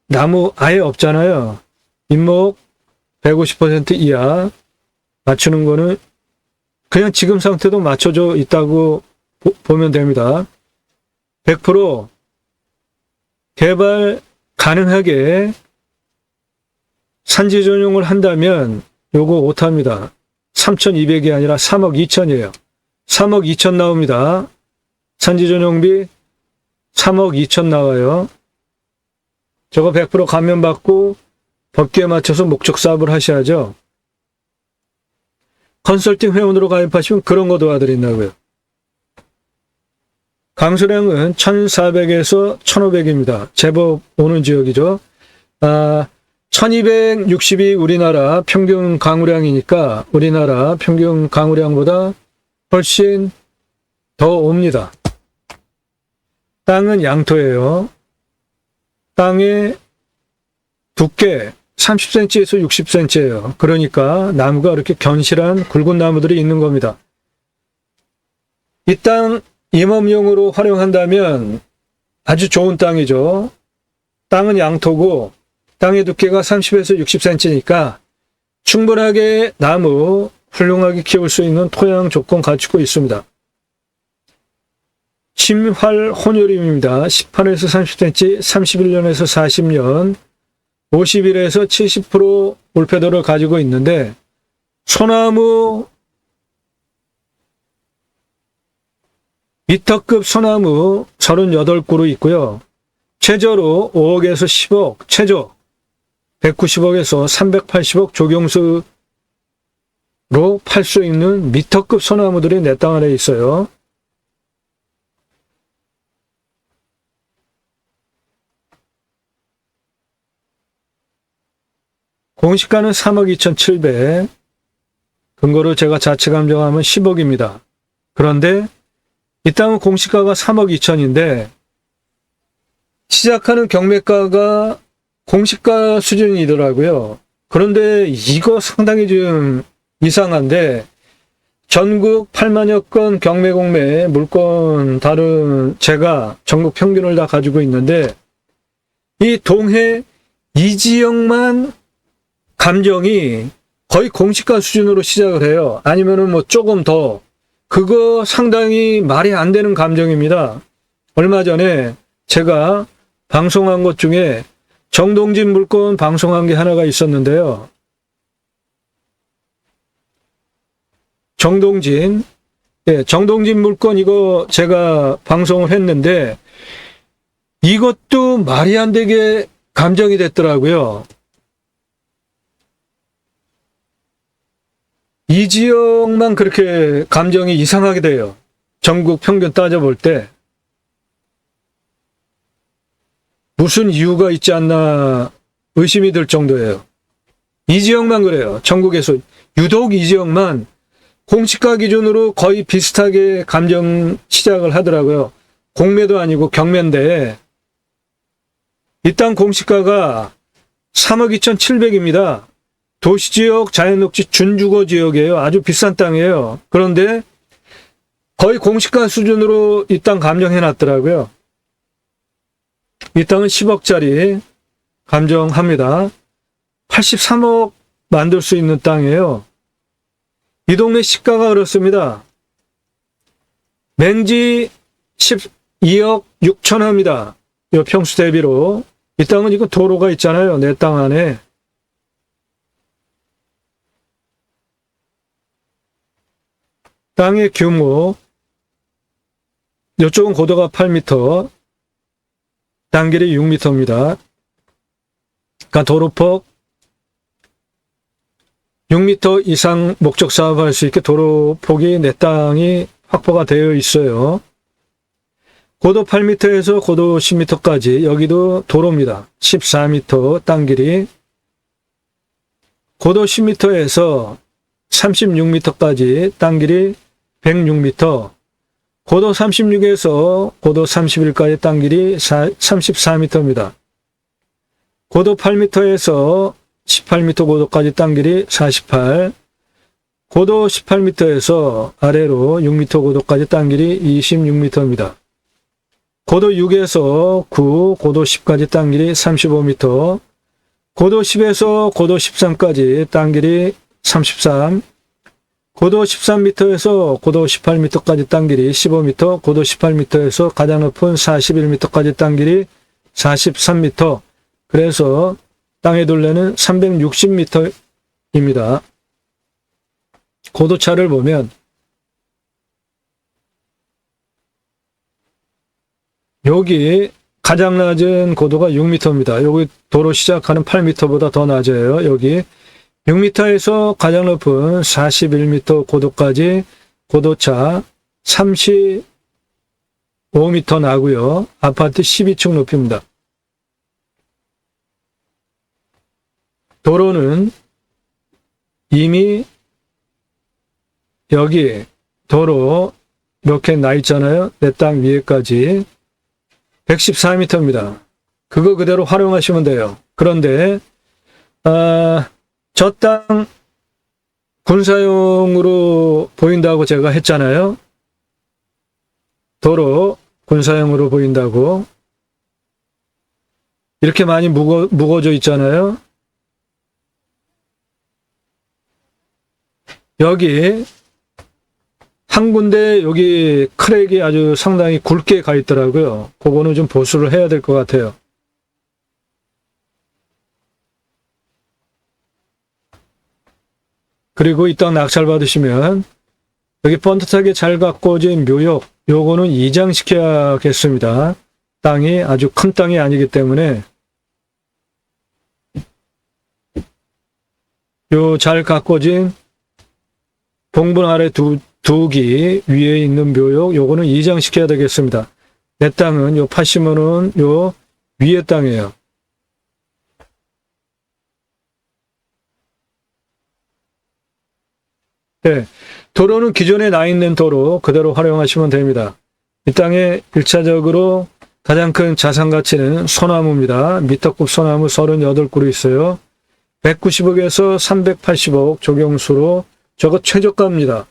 [SPEAKER 1] 나무 아예 없잖아요. 인목 150% 이하 맞추는 거는 그냥 지금 상태도 맞춰져 있다고 보면 됩니다. 100% 개발 가능하게 산지 전용을 한다면 요거 오타입니다. 3,200이 아니라 3억 2천이에요. 3억 2천 나옵니다. 산지 전용비 3억 2천 나와요. 저거 100% 감면받고 법규에 맞춰서 목적 사업을 하셔야죠. 컨설팅 회원으로 가입하시면 그런 거 도와드린다고요. 강수량은 1400에서 1500입니다. 제법 오는 지역이죠. 1260이 우리나라 평균 강우량이니까 우리나라 평균 강우량보다 훨씬 더 옵니다. 땅은 양토예요. 땅의 두께 30cm에서 60cm예요. 그러니까 나무가 이렇게 견실한 굵은 나무들이 있는 겁니다. 이 땅 임업용으로 활용한다면 아주 좋은 땅이죠. 땅은 양토고 땅의 두께가 30에서 60cm니까 충분하게 나무 훌륭하게 키울 수 있는 토양 조건 갖추고 있습니다. 심활 혼요림입니다. 18에서 30cm, 31년에서 40년, 51에서 70% 올패도를 가지고 있는데 소나무 미터급 소나무 38그루 있고요. 최저로 5억에서 10억, 최저 190억에서 380억 조경수로 팔 수 있는 미터급 소나무들이 내 땅 안에 있어요. 공시가는 3억 2,700, 근거로 제가 자체 감정하면 10억입니다. 그런데 이 땅은 공시가가 3억 2천인데 시작하는 경매가가 공시가 수준이더라고요. 그런데 이거 상당히 좀 이상한데 전국 8만여 건 경매 공매 물건 다른 제가 전국 평균을 다 가지고 있는데 이 동해 이 지역만 감정이 거의 공시가 수준으로 시작을 해요. 아니면은 뭐 조금 더 그거 상당히 말이 안 되는 감정입니다. 얼마 전에 제가 방송한 것 중에 정동진 물건 방송한 게 하나가 있었는데요. 정동진 물건 이거 제가 방송을 했는데 이것도 말이 안 되게 감정이 됐더라고요. 이 지역만 그렇게 감정이 이상하게 돼요. 전국 평균 따져볼 때. 무슨 이유가 있지 않나 의심이 들 정도예요. 이 지역만 그래요. 전국에서 유독 이 지역만 공시가 기준으로 거의 비슷하게 감정 시작을 하더라고요. 공매도 아니고 경매인데 이 땅 공시가가 3억 2,700입니다. 도시지역 자연녹지 준주거 지역이에요. 아주 비싼 땅이에요. 그런데 거의 공시가 수준으로 이 땅 감정해놨더라고요. 이 땅은 10억짜리 감정합니다. 83억 만들 수 있는 땅이에요. 이 동네 시가가 그렇습니다. 맹지 12억 6천합니다. 이 평수 대비로. 이 땅은 이거 도로가 있잖아요. 내 땅 안에. 땅의 규모, 이쪽은 고도가 8m, 땅 길이 6m입니다. 그러니까 도로폭 6m 이상 목적 사업할 수 있게 도로폭이 내 땅이 확보가 되어 있어요. 고도 8m에서 고도 10m까지 여기도 도로입니다. 14m 땅 길이. 고도 10m에서 36m까지 땅 길이 106m, 고도 36에서 고도 31까지 땅 길이 34m입니다. 고도 8m에서 18m 고도까지 땅 길이 48, 고도 18m에서 아래로 6m 고도까지 땅 길이 26m입니다. 고도 6에서 9, 고도 10까지 땅 길이 35m, 고도 10에서 고도 13까지 땅 길이 33, 고도 13m에서 고도 18m까지 땅 길이 15m, 고도 18m에서 가장 높은 41m까지 땅 길이 43m. 그래서 땅의 둘레는 360m입니다. 고도차를 보면 여기 가장 낮은 고도가 6m입니다. 여기 도로 시작하는 8m보다 더 낮아요. 여기 6m에서 가장 높은 41m 고도까지 고도차 35m 나고요. 아파트 12층 높이입니다. 도로는 이미 여기 도로 이렇게 나 있잖아요. 내 땅 위에까지 114m입니다. 그거 그대로 활용하시면 돼요. 그런데 저 땅 군사용으로 보인다고 제가 했잖아요. 도로 군사용으로 보인다고. 이렇게 많이 묵어져 있잖아요. 여기 한 군데 여기 크랙이 아주 상당히 굵게 가 있더라고요. 그거는 좀 보수를 해야 될 것 같아요. 그리고 이 땅 낙찰 받으시면 여기 번듯하게 잘 가꿔진 묘역, 요거는 이장시켜야겠습니다. 땅이 아주 큰 땅이 아니기 때문에 요 잘 가꿔진 봉분 아래 두기 위에 있는 묘역, 요거는 이장시켜야 되겠습니다. 내 땅은 요 80만원 요 위에 땅이에요. 네, 도로는 기존에 나 있는 도로 그대로 활용하시면 됩니다. 이 땅에 1차적으로 가장 큰 자산 가치는 소나무입니다. 미터급 소나무 38그루 있어요. 190억에서 380억 조경수로 저거 최저가입니다.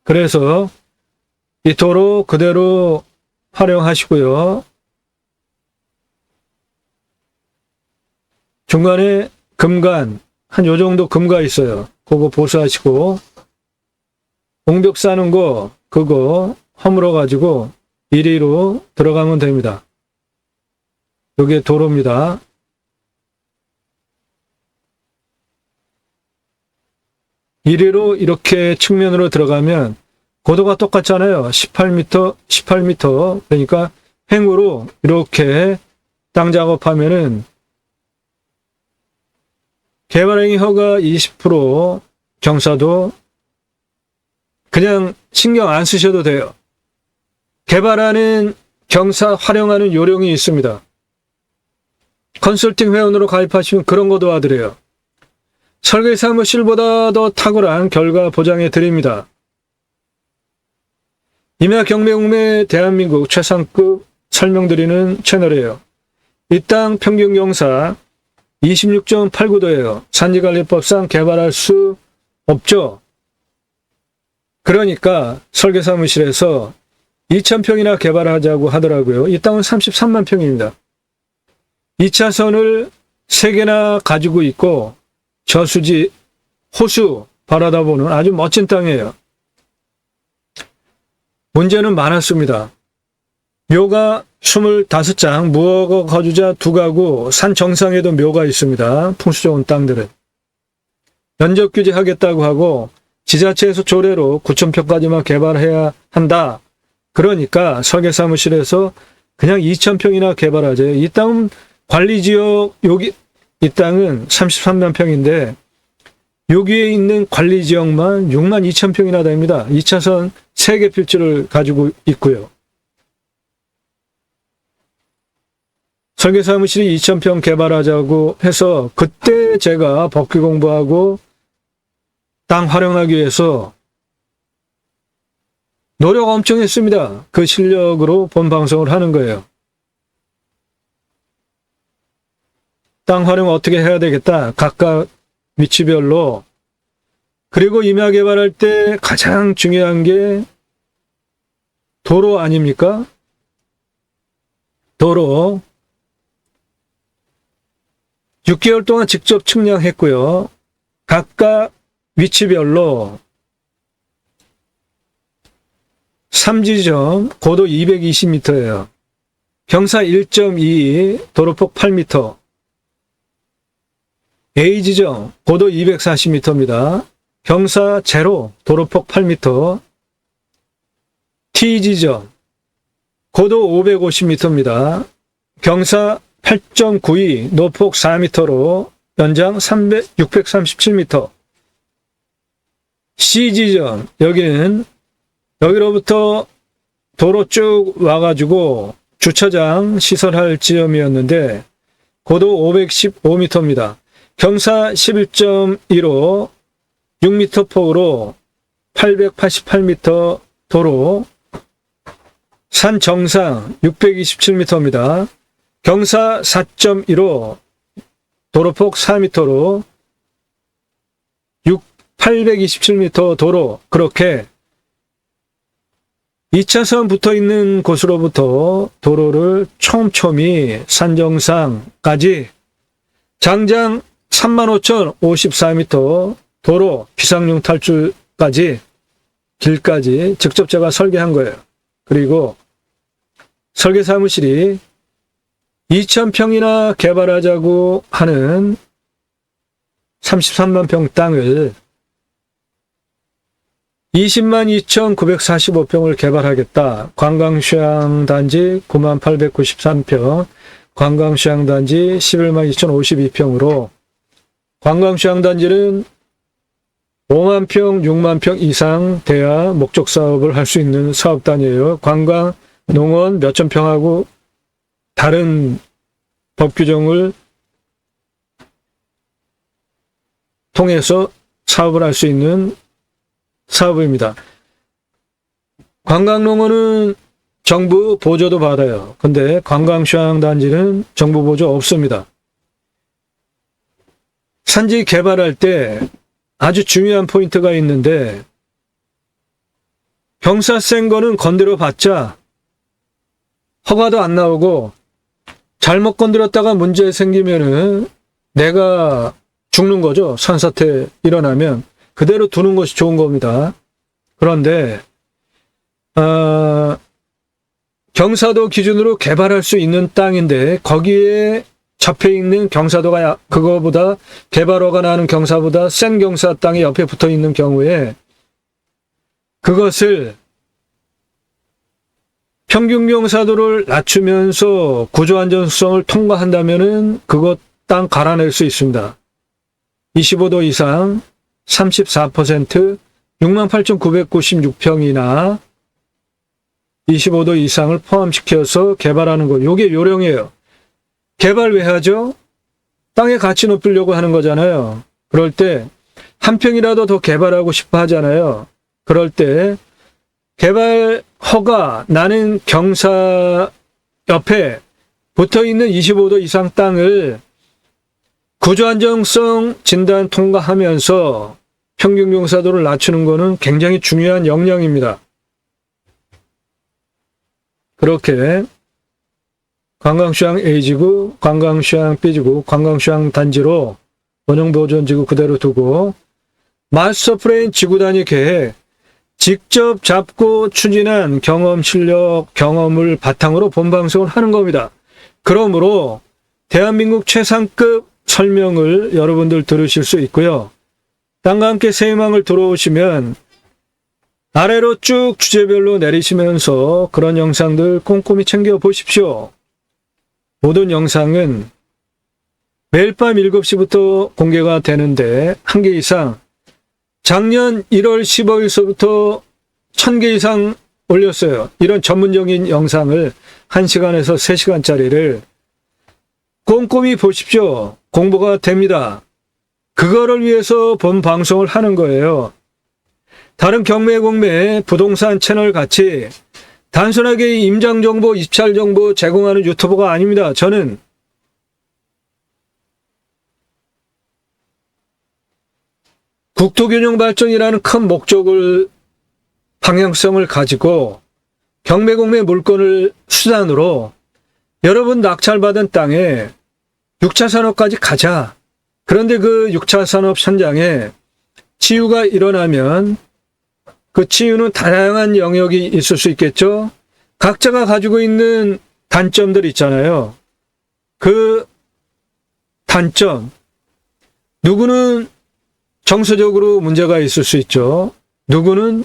[SPEAKER 1] 그래서 이 도로 그대로 활용하시고요. 중간에 금간, 한 요 정도 금가 있어요. 그거 보수하시고, 옹벽 싸는 거, 그거 허물어가지고 이리로 들어가면 됩니다. 요게 도로입니다. 이리로 이렇게 측면으로 들어가면 고도가 똑같잖아요. 18m. 그러니까 횡으로 이렇게 땅 작업하면은 개발행위 허가 20%, 경사도 그냥 신경 안 쓰셔도 돼요. 개발하는 경사 활용하는 요령이 있습니다. 컨설팅 회원으로 가입하시면 그런 거 도와드려요. 설계 사무실보다 더 탁월한 결과 보장해 드립니다. 임야 경매 대한민국 최상급 설명드리는 채널이에요. 이 땅 평균 경사 26.89도예요. 산지관리법상 개발할 수 없죠. 그러니까 설계사무실에서 2,000평이나 개발하자고 하더라고요. 이 땅은 33만 평입니다. 2차선을 3개나 가지고 있고 저수지, 호수 바라다 보는 아주 멋진 땅이에요. 문제는 많았습니다. 묘가 25장, 무허가 거주자 2가구, 산 정상에도 묘가 있습니다. 풍수 좋은 땅들은. 면적 규제하겠다고 하고 지자체에서 조례로 9,000평까지만 개발해야 한다. 그러니까 설계사무실에서 그냥 2,000평이나 개발하죠. 이 땅은 관리지역, 여기 이 땅은 33만 평인데 여기에 있는 관리지역만 6만 2천 평이나 됩니다. 2차선 3개 필지를 가지고 있고요. 설계사무실이 2,000평 개발하자고 해서 그때 제가 법규 공부하고 땅 활용하기 위해서 노력 엄청 했습니다. 그 실력으로 본 방송을 하는 거예요. 땅 활용 어떻게 해야 되겠다. 각각 위치별로. 그리고 임야 개발할 때 가장 중요한 게 도로 아닙니까? 도로. 6개월 동안 직접 측량했고요. 각각 위치별로 3지점 고도 220m예요. 경사 1.2, 도로폭 8m. A지점 고도 240m입니다. 경사 0, 도로폭 8m. T지점 고도 550m입니다. 경사 8.92, 노폭 4m로 연장 637m. C지점, 여기로부터 도로 쭉 와가지고 주차장 시설할 지점이었는데 고도 515m입니다. 경사 11.15, 6m 폭으로 888m 도로, 산 정상 627m입니다. 경사 4.15, 도로폭 4m로 827m 도로, 그렇게 2차선 붙어 있는 곳으로부터 도로를 촘촘히 산정상까지 장장 35,054m 도로 비상용 탈출까지 길까지 직접 제가 설계한 거예요. 그리고 설계 사무실이 2,000평이나 개발하자고 하는 33만 평 땅을 20만 2,945평을 개발하겠다. 관광휴양단지 9893평, 관광휴양단지 11만 2,052평으로 관광휴양단지는 5만 평, 6만 평 이상 돼야 목적 사업을 할 수 있는 사업 단위예요. 관광, 농원 몇천 평하고 다른 법 규정을 통해서 사업을 할 수 있는 사업입니다. 관광농원은 정부 보조도 받아요. 근데 관광휴양단지는 정부 보조 없습니다. 산지 개발할 때 아주 중요한 포인트가 있는데 경사 센 거는 건드려 봤자 허가도 안 나오고 잘못 건드렸다가 문제 생기면은 내가 죽는 거죠. 산사태 일어나면 그대로 두는 것이 좋은 겁니다. 그런데 경사도 기준으로 개발할 수 있는 땅인데 거기에 잡혀 있는 경사도가 그거보다 개발허가 나는 경사보다 센 경사 땅이 옆에 붙어 있는 경우에 그것을 평균 경사도를 낮추면서 구조안전성을 통과한다면은 그것 땅 갈아낼 수 있습니다. 25도 이상 34%, 68,996평이나 25도 이상을 포함시켜서 개발하는 것. 요게 요령이에요. 개발 왜 하죠? 땅의 가치 높이려고 하는 거잖아요. 그럴 때 한 평이라도 더 개발하고 싶어 하잖아요. 그럴 때 개발 허가 나는 경사 옆에 붙어 있는 25도 이상 땅을 구조안정성 진단 통과하면서 평균 경사도를 낮추는 것은 굉장히 중요한 역량입니다. 그렇게 관광휴양 A지구, 관광휴양 B지구, 관광휴양 단지로 원형보존지구 그대로 두고 마스터 플랜 지구 단위 계획 직접 잡고 추진한 경험, 실력, 경험을 바탕으로 본방송을 하는 겁니다. 그러므로 대한민국 최상급 설명을 여러분들 들으실 수 있고요. 땅과 함께 새희망을 들어오시면 아래로 쭉 주제별로 내리시면서 그런 영상들 꼼꼼히 챙겨 보십시오. 모든 영상은 매일 밤 7시부터 공개가 되는데 1개 이상 작년 1월 15일서부터 1000개 이상 올렸어요. 이런 전문적인 영상을 1시간에서 3시간짜리를 꼼꼼히 보십시오. 공부가 됩니다. 그거를 위해서 본 방송을 하는 거예요. 다른 경매공매 부동산 채널 같이 단순하게 임장정보, 입찰정보 제공하는 유튜버가 아닙니다. 저는 국토균형 발전이라는 큰 목적을, 방향성을 가지고 경매공매 물건을 수단으로 여러분 낙찰받은 땅에 6차 산업까지 가자. 그런데 그 6차 산업 현장에 치유가 일어나면 그 치유는 다양한 영역이 있을 수 있겠죠. 각자가 가지고 있는 단점들 있잖아요. 그 단점, 누구는 정서적으로 문제가 있을 수 있죠. 누구는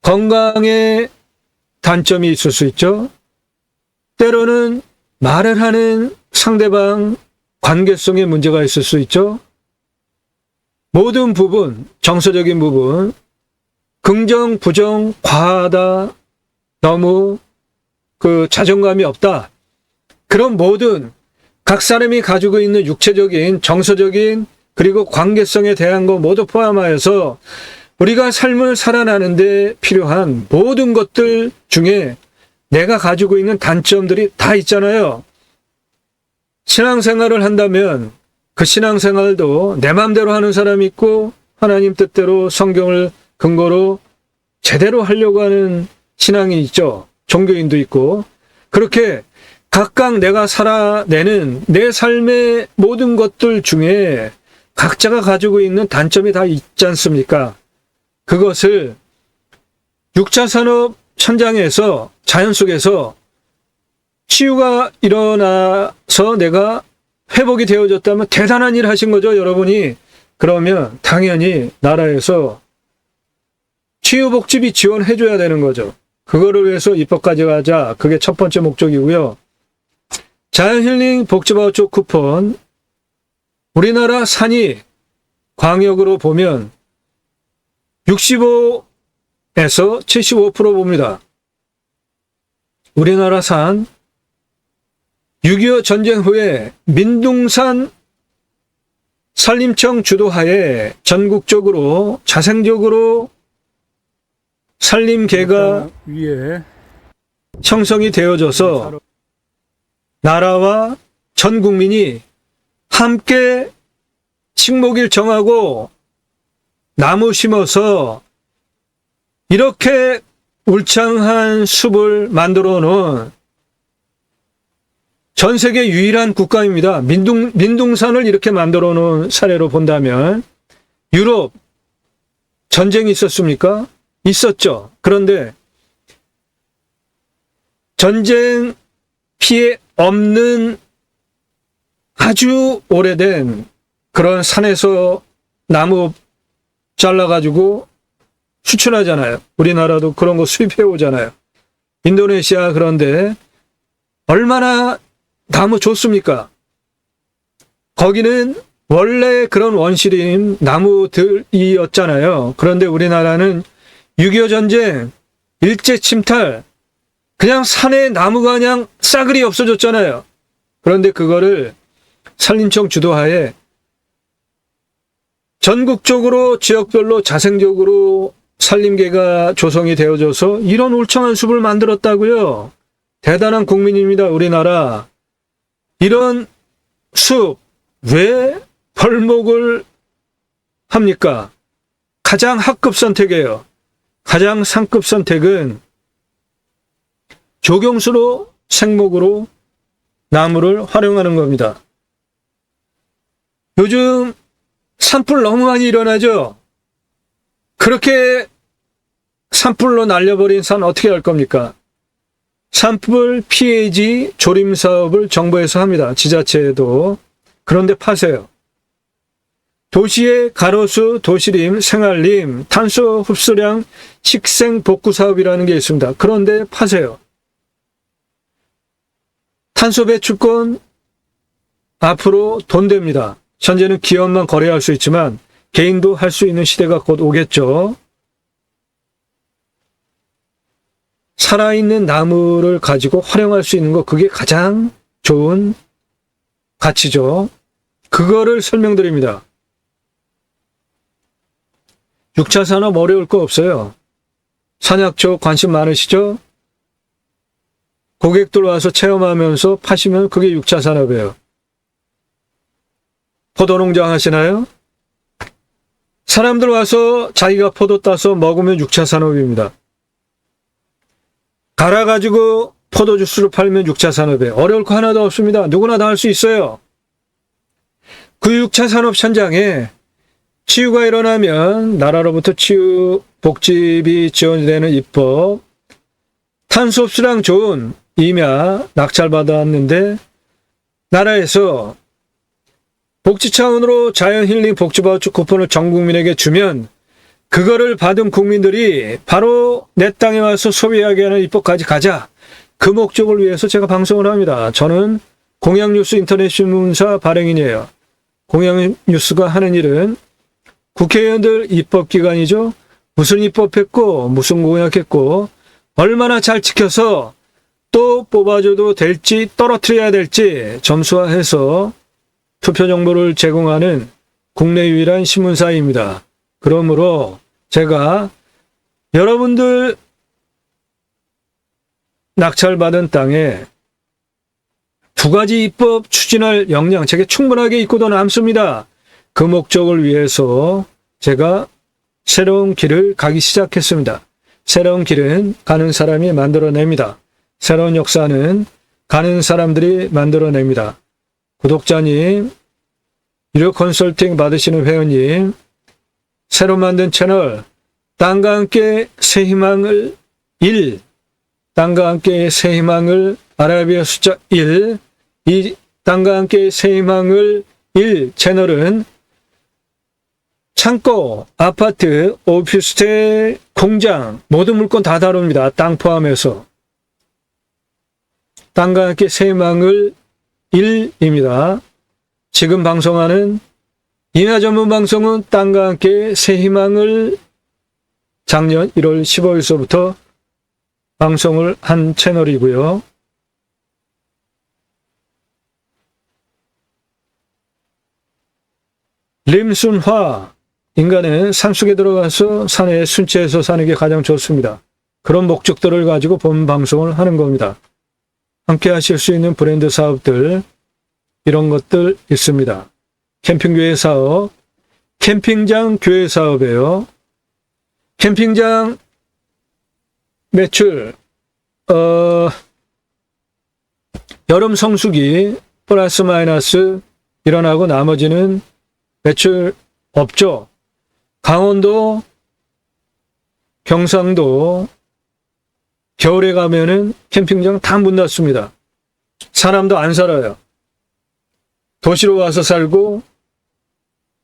[SPEAKER 1] 건강에 단점이 있을 수 있죠. 때로는 말을 하는 상대방 관계성에 문제가 있을 수 있죠. 모든 부분, 정서적인 부분, 긍정, 부정, 과하다, 너무 자존감이 없다. 그런 모든 각 사람이 가지고 있는 육체적인, 정서적인, 그리고 관계성에 대한 거 모두 포함하여서 우리가 삶을 살아나는데 필요한 모든 것들 중에 내가 가지고 있는 단점들이 다 있잖아요. 신앙생활을 한다면 그 신앙생활도 내 마음대로 하는 사람이 있고 하나님 뜻대로 성경을 근거로 제대로 하려고 하는 신앙이 있죠. 종교인도 있고. 그렇게 각각 내가 살아내는 내 삶의 모든 것들 중에 각자가 가지고 있는 단점이 다 있지 않습니까? 그것을 6차 산업 현장에서 자연 속에서 치유가 일어나서 내가 회복이 되어졌다면 대단한 일 하신 거죠, 여러분이. 그러면 당연히 나라에서 치유복지비 지원해줘야 되는 거죠. 그거를 위해서 입법까지 가자. 그게 첫 번째 목적이고요. 자연힐링 복지바우처 쿠폰, 우리나라 산이 광역으로 보면 65에서 75% 봅니다. 우리나라 산 6.25 전쟁 후에 민둥산 산림청 주도하에 전국적으로 자생적으로 산림계가
[SPEAKER 2] 위에
[SPEAKER 1] 형성이 되어져서 나라와 전 국민이 함께 식목일 정하고 나무 심어서 이렇게 울창한 숲을 만들어 놓은 전 세계 유일한 국가입니다. 민둥산을 이렇게 만들어 놓은 사례로 본다면 유럽 전쟁이 있었습니까? 있었죠. 그런데 전쟁 피해 없는 아주 오래된 그런 산에서 나무 잘라가지고 수출하잖아요. 우리나라도 그런 거 수입해 오잖아요. 인도네시아 그런데 얼마나 나무 좋습니까? 거기는 원래 그런 원시림 나무들이었잖아요. 그런데 우리나라는 6.25 전쟁, 일제 침탈, 그냥 산에 나무가 그냥 싸그리 없어졌잖아요. 그런데 그거를 산림청 주도하에 전국적으로 지역별로 자생적으로 산림계가 조성이 되어져서 이런 울창한 숲을 만들었다고요. 대단한 국민입니다, 우리나라. 이런 숲, 왜 벌목을 합니까? 가장 하급 선택이에요. 가장 상급 선택은 조경수로 생목으로 나무를 활용하는 겁니다. 요즘 산불 너무 많이 일어나죠? 그렇게 산불로 날려버린 산 어떻게 할 겁니까? 산불 피해지 조림 사업을 정부에서 합니다. 지자체에도. 그런데 파세요. 도시의 가로수, 도시림, 생활림, 탄소 흡수량 식생 복구 사업이라는 게 있습니다. 그런데 파세요. 탄소 배출권 앞으로 돈 됩니다. 현재는 기업만 거래할 수 있지만 개인도 할 수 있는 시대가 곧 오겠죠. 살아있는 나무를 가지고 활용할 수 있는 거, 그게 가장 좋은 가치죠. 그거를 설명드립니다. 6차 산업 어려울 거 없어요. 산약초 관심 많으시죠? 고객들 와서 체험하면서 파시면 그게 6차 산업이에요. 포도농장 하시나요? 사람들 와서 자기가 포도 따서 먹으면 6차 산업입니다. 갈아가지고 포도 주스를 팔면 6차 산업이에요. 어려울 거 하나도 없습니다. 누구나 다 할 수 있어요. 그 6차 산업 현장에 치유가 일어나면 나라로부터 치유 복지비 지원이 되는 입법, 탄소 흡수량 좋은 임야 낙찰받았는데 나라에서 복지 차원으로 자연힐링 복지바우처 쿠폰을 전 국민에게 주면 그거를 받은 국민들이 바로 내 땅에 와서 소비하게 하는 입법까지 가자. 그 목적을 위해서 제가 방송을 합니다. 저는 공양뉴스 인터넷 신문사 발행인이에요. 공양뉴스가 하는 일은 국회의원들 입법기관이죠. 무슨 입법했고 무슨 공약했고 얼마나 잘 지켜서 또 뽑아줘도 될지 떨어뜨려야 될지 점수화해서 투표 정보를 제공하는 국내 유일한 신문사입니다. 그러므로 제가 여러분들 낙찰받은 땅에 두 가지 입법 추진할 역량 제게 충분하게 있고도 남습니다. 그 목적을 위해서 제가 새로운 길을 가기 시작했습니다. 새로운 길은 가는 사람이 만들어냅니다. 새로운 역사는 가는 사람들이 만들어냅니다. 구독자님, 유료 컨설팅 받으시는 회원님, 새로 만든 채널 땅과 함께 새 희망을 1, 땅과 함께 새 희망을 아라비아 숫자 1, 이 땅과 함께 새 희망을 1 채널은 창고, 아파트, 오피스텔, 공장 모든 물건 다 다룹니다. 땅 포함해서. 땅과 함께 새 희망을 1입니다. 지금 방송하는 임야 전문 방송은 땅과 함께 새 희망을 작년 1월 15일서부터 방송을 한 채널이고요. 림순화, 인간은 산속에 들어가서 산에 순치해서 사는 게 가장 좋습니다. 그런 목적들을 가지고 본 방송을 하는 겁니다. 함께 하실 수 있는 브랜드 사업들, 이런 것들 있습니다. 캠핑교회 사업, 캠핑장 교회 사업이에요. 캠핑장 매출, 여름 성수기 플러스 마이너스 일어나고 나머지는 매출 없죠. 강원도, 경상도 겨울에 가면은 캠핑장 다 문 닫습니다. 사람도 안 살아요. 도시로 와서 살고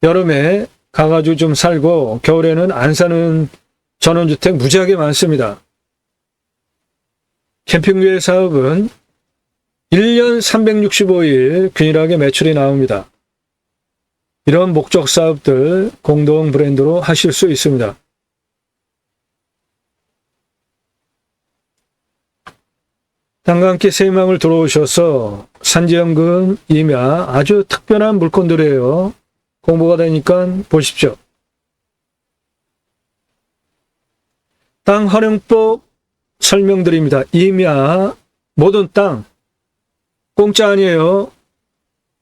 [SPEAKER 1] 여름에 가가지고 좀 살고 겨울에는 안 사는 전원주택 무지하게 많습니다. 캠핑교회 사업은 1년 365일 균일하게 매출이 나옵니다. 이런 목적 사업들 공동 브랜드로 하실 수 있습니다. 땅과 함께 새 희망을 들어오셔서 산지연금, 임야 아주 특별한 물건들이에요. 공부가 되니까 보십시오. 땅 활용법 설명드립니다. 임야 모든 땅 공짜 아니에요.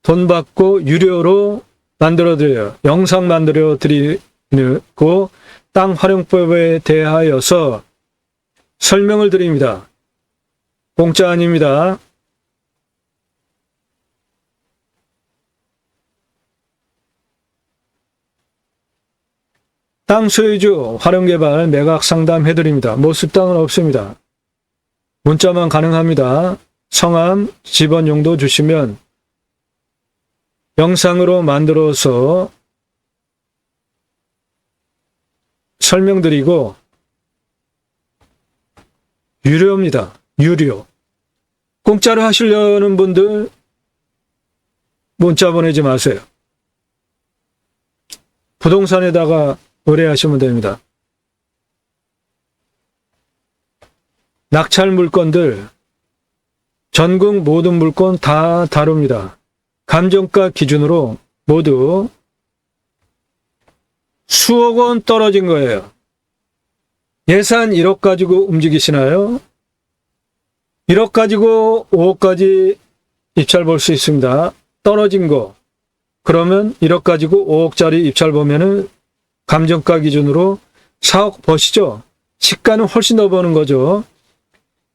[SPEAKER 1] 돈 받고 유료로 만들어드려요. 영상 만들어드리고 땅 활용법에 대하여서 설명을 드립니다. 공짜 아닙니다. 땅 소유주 활용개발 매각 상담 해드립니다. 모습 땅은 없습니다. 문자만 가능합니다. 성함, 집원 용도 주시면 영상으로 만들어서 설명드리고 유료입니다. 유료. 공짜로 하시려는 분들 문자 보내지 마세요. 부동산에다가 의뢰하시면 됩니다. 낙찰 물건들 전국 모든 물건 다 다룹니다. 감정가 기준으로 모두 수억 원 떨어진 거예요. 예산 1억 가지고 움직이시나요? 1억 가지고 5억까지 입찰 볼 수 있습니다. 떨어진 거. 그러면 1억 가지고 5억짜리 입찰 보면은 감정가 기준으로 4억 버시죠? 시가는 훨씬 더 버는 거죠.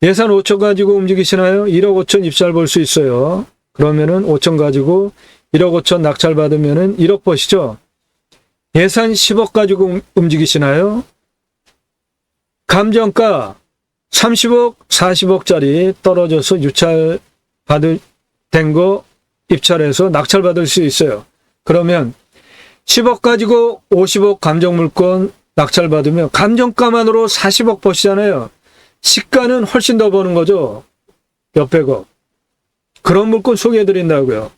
[SPEAKER 1] 예산 5천 가지고 움직이시나요? 1억 5천 입찰 볼 수 있어요. 그러면은 5천 가지고 1억 5천 낙찰 받으면은 1억 버시죠? 예산 10억 가지고 움직이시나요? 감정가 30억, 40억짜리 떨어져서 유찰 된 거 입찰해서 낙찰 받을 수 있어요. 그러면 10억 가지고 50억 감정물건 낙찰 받으면 감정가만으로 40억 버시잖아요. 시가는 훨씬 더 버는 거죠. 몇백억. 그런 물건 소개해드린다고요.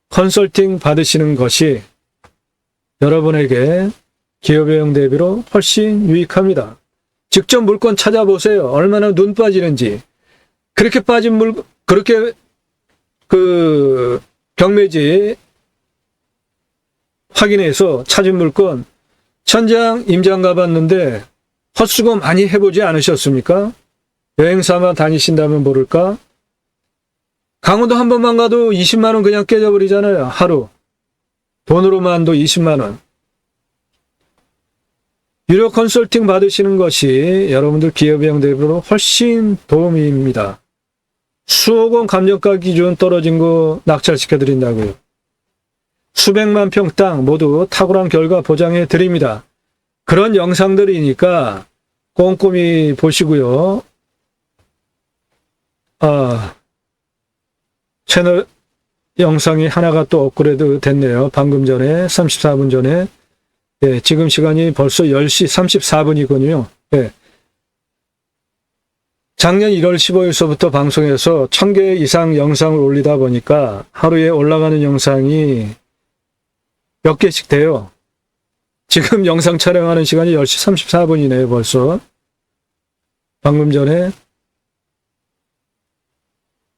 [SPEAKER 1] 컨설팅 받으시는 것이 여러분에게 기업외형 대비로 훨씬 유익합니다. 직접 물건 찾아보세요. 얼마나 눈 빠지는지. 그렇게 빠진 그렇게 경매지 확인해서 찾은 물건 천장 임장 가봤는데 헛수고 많이 해보지 않으셨습니까? 여행사만 다니신다면 모를까? 강원도 한 번만 가도 20만 원 그냥 깨져버리잖아요. 하루. 돈으로만도 20만 원. 유료 컨설팅 받으시는 것이 여러분들 기업형 대비로 훨씬 도움입니다. 수억 원 감정가 기준 떨어진 거 낙찰시켜 드린다고요. 수백만 평 땅 모두 탁월한 결과 보장해 드립니다. 그런 영상들이니까 꼼꼼히 보시고요. 채널 영상이 하나가 또 업그레이드 됐네요. 방금 전에 34분 전에. 예, 지금 시간이 벌써 10시 34분이군요. 예. 작년 1월 15일서부터 방송에서 1000개 이상 영상을 올리다 보니까 하루에 올라가는 영상이 몇 개씩 돼요. 지금 영상 촬영하는 시간이 10시 34분이네요, 벌써. 방금 전에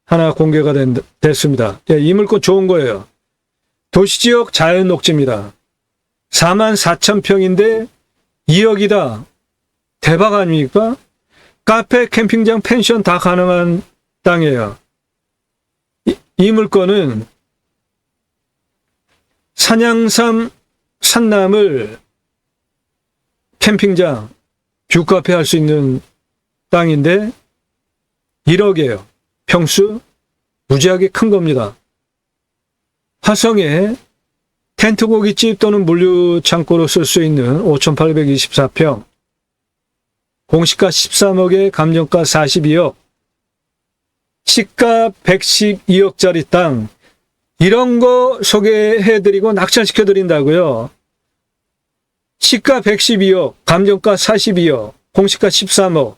[SPEAKER 1] 하나 공개가 됐습니다. 예, 이 물건 좋은 거예요. 도시지역 자연 녹지입니다. 44,000평인데 2억이다. 대박 아닙니까? 카페, 캠핑장, 펜션 다 가능한 땅이에요. 이 물건은 산양삼 산나물 캠핑장, 뷰카페 할 수 있는 땅인데 1억이에요. 평수 무지하게 큰 겁니다. 화성에 텐트 고깃집 또는 물류 창고로 쓸 수 있는 5,824평, 공시가 13억에 감정가 42억, 시가 112억짜리 땅, 이런 거 소개해드리고 낙찰시켜드린다고요. 시가 112억, 감정가 42억, 공시가 13억.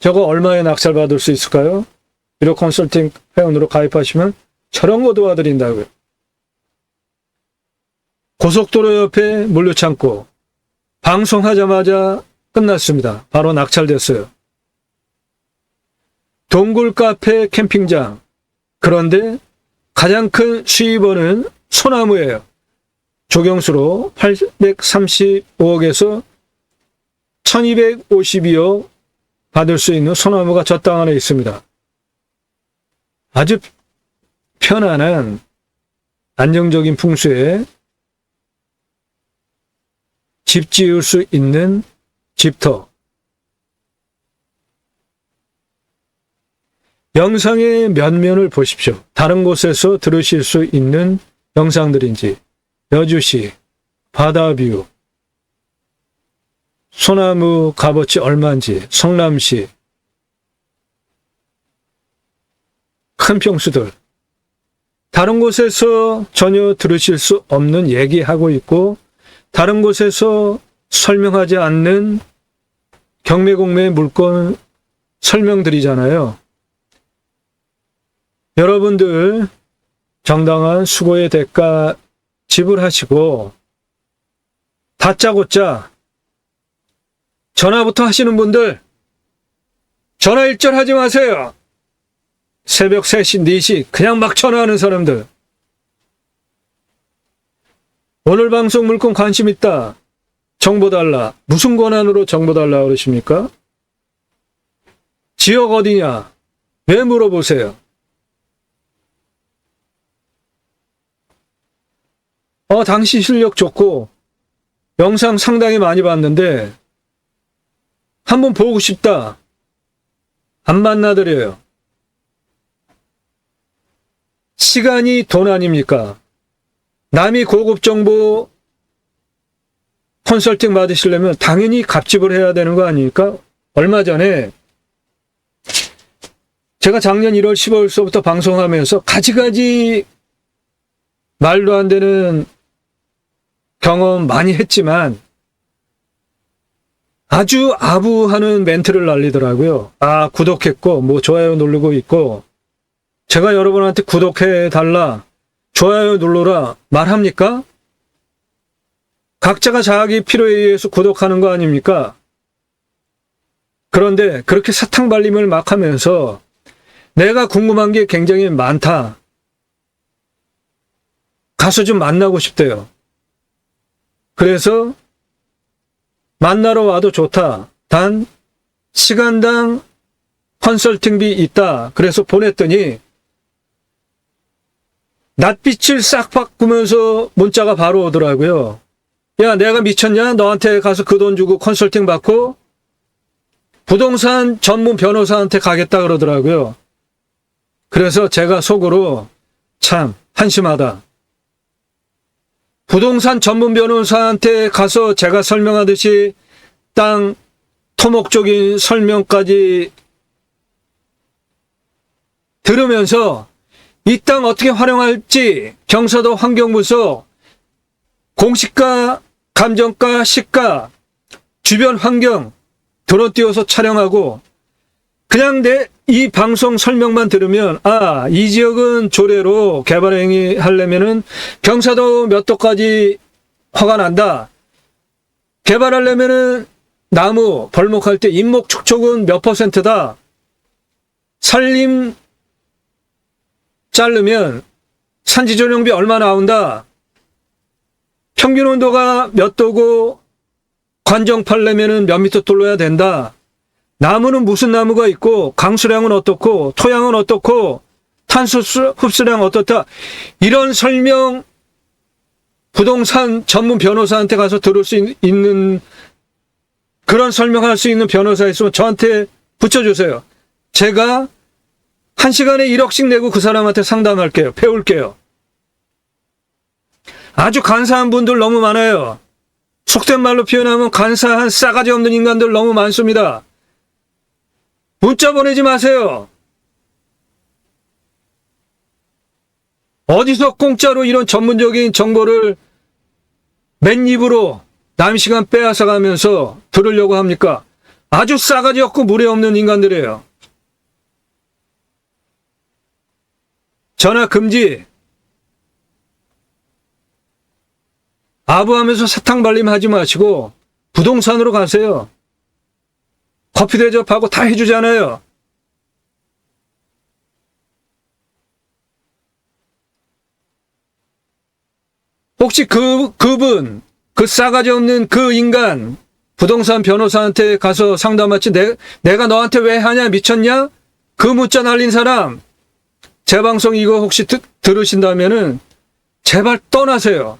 [SPEAKER 1] 저거 얼마에 낙찰받을 수 있을까요? 유료 컨설팅 회원으로 가입하시면 저런 거 도와드린다고요. 고속도로 옆에 물류창고. 방송하자마자 끝났습니다. 바로 낙찰됐어요. 동굴 카페 캠핑장. 그런데 가장 큰 수입원은 소나무예요. 조경수로 835억에서 1252억 받을 수 있는 소나무가 저 땅 안에 있습니다. 아주 편안한 안정적인 풍수에 집 지을 수 있는 집터. 영상의 면면을 보십시오. 다른 곳에서 들으실 수 있는 영상들인지, 여주시, 바다뷰, 소나무 값어치 얼마인지, 성남시, 큰 평수들. 다른 곳에서 전혀 들으실 수 없는 얘기하고 있고, 다른 곳에서 설명하지 않는 경매공매 물건 설명드리잖아요. 여러분들 정당한 수고의 대가 지불하시고 다짜고짜 전화부터 하시는 분들 전화 일절하지 마세요. 새벽 3시, 4시 그냥 막 전화하는 사람들. 오늘 방송 물건 관심 있다. 정보 달라. 무슨 권한으로 정보 달라 그러십니까? 지역 어디냐? 왜 물어보세요? 당시 실력 좋고 영상 상당히 많이 봤는데 한번 보고 싶다. 안 만나드려요. 시간이 돈 아닙니까? 남이 고급 정보 컨설팅 받으시려면 당연히 값집을 해야 되는 거 아닙니까? 얼마 전에 제가 작년 1월 15일서부터 방송하면서 가지가지 말도 안 되는 경험 많이 했지만 아주 아부하는 멘트를 날리더라고요. 아, 구독했고, 뭐, 좋아요 누르고 있고, 제가 여러분한테 구독해달라, 좋아요 눌러라 말합니까? 각자가 자기 필요에 의해서 구독하는 거 아닙니까? 그런데 그렇게 사탕발림을 막 하면서 내가 궁금한 게 굉장히 많다. 가서 좀 만나고 싶대요. 그래서 만나러 와도 좋다. 단 시간당 컨설팅비 있다. 그래서 보냈더니 낯빛을 싹 바꾸면서 문자가 바로 오더라고요. 야, 내가 미쳤냐? 너한테 가서 그 돈 주고 컨설팅 받고 부동산 전문 변호사한테 가겠다 그러더라고요. 그래서 제가 속으로 참 한심하다. 부동산 전문 변호사한테 가서 제가 설명하듯이 땅 토목적인 설명까지 들으면서 이 땅 어떻게 활용할지 경사도 환경부서 공시가, 감정가, 시가, 주변 환경 드론 띄워서 촬영하고 그냥 내 이 방송 설명만 들으면 아, 이 지역은 조례로 개발 행위 하려면은 경사도 몇 도까지 허가 난다. 개발하려면은 나무 벌목할 때 인목 축척은 몇 %다. 산림 자르면 산지 전용비 얼마 나온다. 평균 온도가 몇 도고 관정 팔려면은 몇 미터 뚫어야 된다. 나무는 무슨 나무가 있고 강수량은 어떻고 토양은 어떻고 탄소 흡수량 어떻다. 이런 설명 부동산 전문 변호사한테 가서 들을 수 있는 그런 설명할 수 있는 변호사 있으면 저한테 붙여주세요. 제가 1시간에 1억씩 내고 그 사람한테 상담할게요. 배울게요. 아주 간사한 분들 너무 많아요. 속된 말로 표현하면 간사한 싸가지 없는 인간들 너무 많습니다. 문자 보내지 마세요. 어디서 공짜로 이런 전문적인 정보를 맨입으로 남 시간 빼앗아 가면서 들으려고 합니까? 아주 싸가지 없고 무례 없는 인간들이에요. 전화 금지. 아부하면서 사탕 발림 하지 마시고 부동산으로 가세요. 커피 대접하고 다 해주잖아요. 혹시 그분, 그 싸가지 없는 그 인간, 부동산 변호사한테 가서 상담하지 내가 너한테 왜 하냐 미쳤냐? 그 문자 날린 사람, 제 방송 이거 혹시 들으신다면은 제발 떠나세요.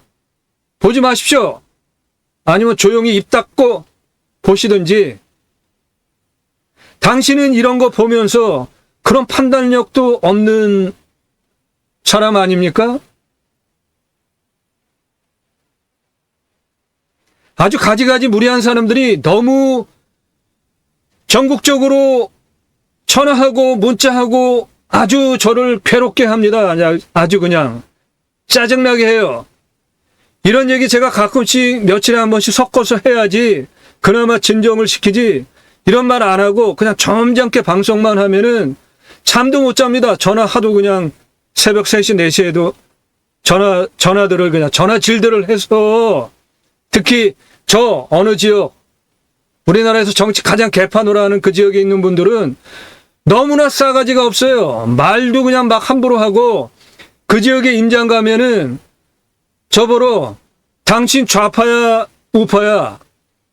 [SPEAKER 1] 보지 마십시오. 아니면 조용히 입 닫고 보시든지. 당신은 이런 거 보면서 그런 판단력도 없는 사람 아닙니까? 아주 가지가지 무리한 사람들이 너무 전국적으로 전화하고 문자하고 아주 저를 괴롭게 합니다. 아주 그냥 짜증나게 해요. 이런 얘기 제가 가끔씩 며칠에 한 번씩 섞어서 해야지 그나마 진정을 시키지. 이런 말 안 하고 그냥 점잖게 방송만 하면은 잠도 못 잡니다. 전화 하도 그냥 새벽 3시, 4시에도 전화들을 그냥 전화질들을 해서 특히 저 어느 지역 우리나라에서 정치 가장 개판으로 하는 그 지역에 있는 분들은 너무나 싸가지가 없어요. 말도 그냥 막 함부로 하고 그 지역에 임장 가면은 저보러 당신 좌파야 우파야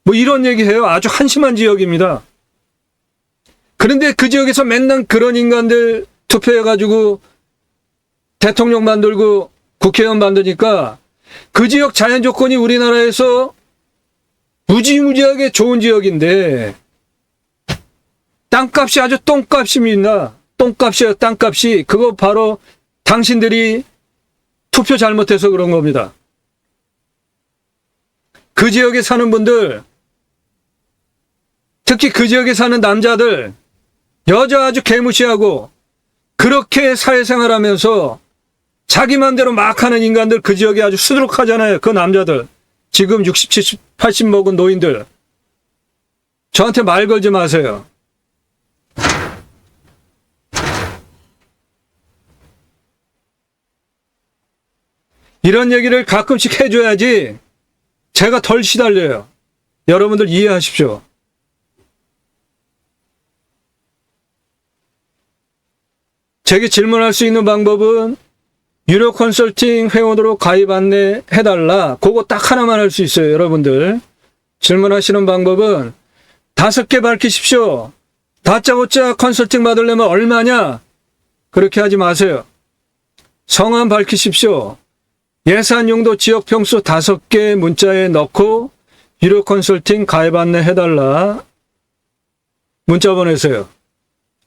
[SPEAKER 1] 뭐 이런 얘기해요. 아주 한심한 지역입니다. 그런데 그 지역에서 맨날 그런 인간들 투표해가지고 대통령 만들고 국회의원 만드니까 그 지역 자연 조건이 우리나라에서 무지무지하게 좋은 지역인데 땅값이 아주 똥값입니다. 똥값이에요. 땅값이. 그거 바로 당신들이 투표 잘못해서 그런 겁니다. 그 지역에 사는 분들, 특히 그 지역에 사는 남자들, 여자 아주 개무시하고 그렇게 사회생활하면서 자기 맘대로 막 하는 인간들 그 지역에 아주 수두룩하잖아요. 그 남자들. 지금 60, 70, 80 먹은 노인들. 저한테 말 걸지 마세요. 이런 얘기를 가끔씩 해줘야지 제가 덜 시달려요. 여러분들 이해하십시오. 제게 질문할 수 있는 방법은 유료 컨설팅 회원으로 가입 안내 해달라. 그거 딱 하나만 할 수 있어요. 여러분들 질문하시는 방법은 5개 밝히십시오. 다짜고짜 컨설팅 받으려면 얼마냐? 그렇게 하지 마세요. 성함 밝히십시오. 예산 용도 지역 평수 5개 문자에 넣고 유료 컨설팅 가입 안내 해달라. 문자 보내세요.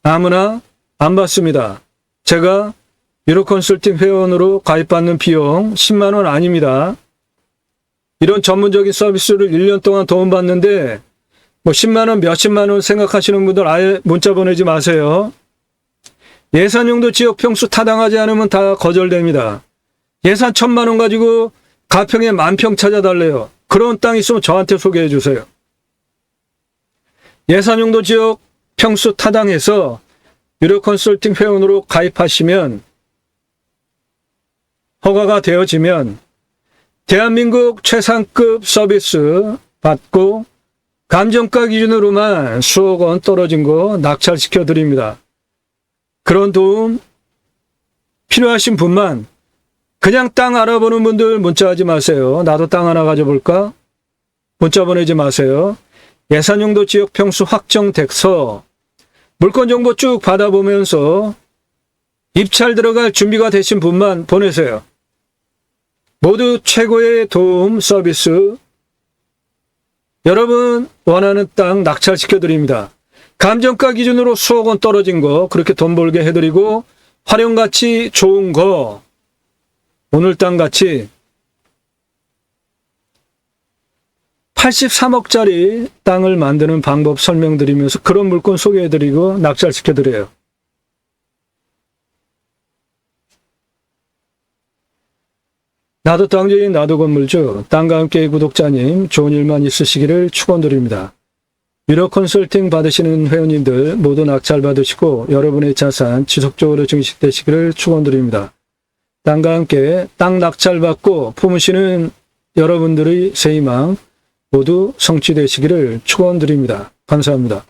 [SPEAKER 1] 아무나 안 받습니다. 제가 유료 컨설팅 회원으로 가입받는 비용 10만 원 아닙니다. 이런 전문적인 서비스를 1년 동안 도움받는데 뭐 10만 원, 몇십만 원 생각하시는 분들 아예 문자 보내지 마세요. 예산 용도 지역 평수 타당하지 않으면 다 거절됩니다. 예산 1,000만 원 가지고 가평에 10,000평 찾아달래요. 그런 땅 있으면 저한테 소개해 주세요. 예산 용도 지역 평수 타당해서 유료 컨설팅 회원으로 가입하시면 허가가 되어지면 대한민국 최상급 서비스 받고 감정가 기준으로만 수억 원 떨어진 거 낙찰시켜 드립니다. 그런 도움 필요하신 분만 그냥 땅 알아보는 분들 문자하지 마세요. 나도 땅 하나 가져볼까? 문자 보내지 마세요. 예산용도 지역 평수 확정돼서 물건 정보 쭉 받아보면서 입찰 들어갈 준비가 되신 분만 보내세요. 모두 최고의 도움 서비스 여러분 원하는 땅 낙찰시켜 드립니다. 감정가 기준으로 수억 원 떨어진 거 그렇게 돈 벌게 해드리고 활용가치 좋은 거 오늘 땅같이 83억짜리 땅을 만드는 방법 설명드리면서 그런 물건 소개해드리고 낙찰시켜드려요. 나도 땅주인 나도 건물주 땅과 함께 구독자님 좋은 일만 있으시기를 축원드립니다. 유료 컨설팅 받으시는 회원님들 모두 낙찰 받으시고 여러분의 자산 지속적으로 증식되시기를 축원드립니다. 땅과 함께 땅 낙찰 받고 품으시는 여러분들의 새 희망 모두 성취되시기를 축원드립니다. 감사합니다.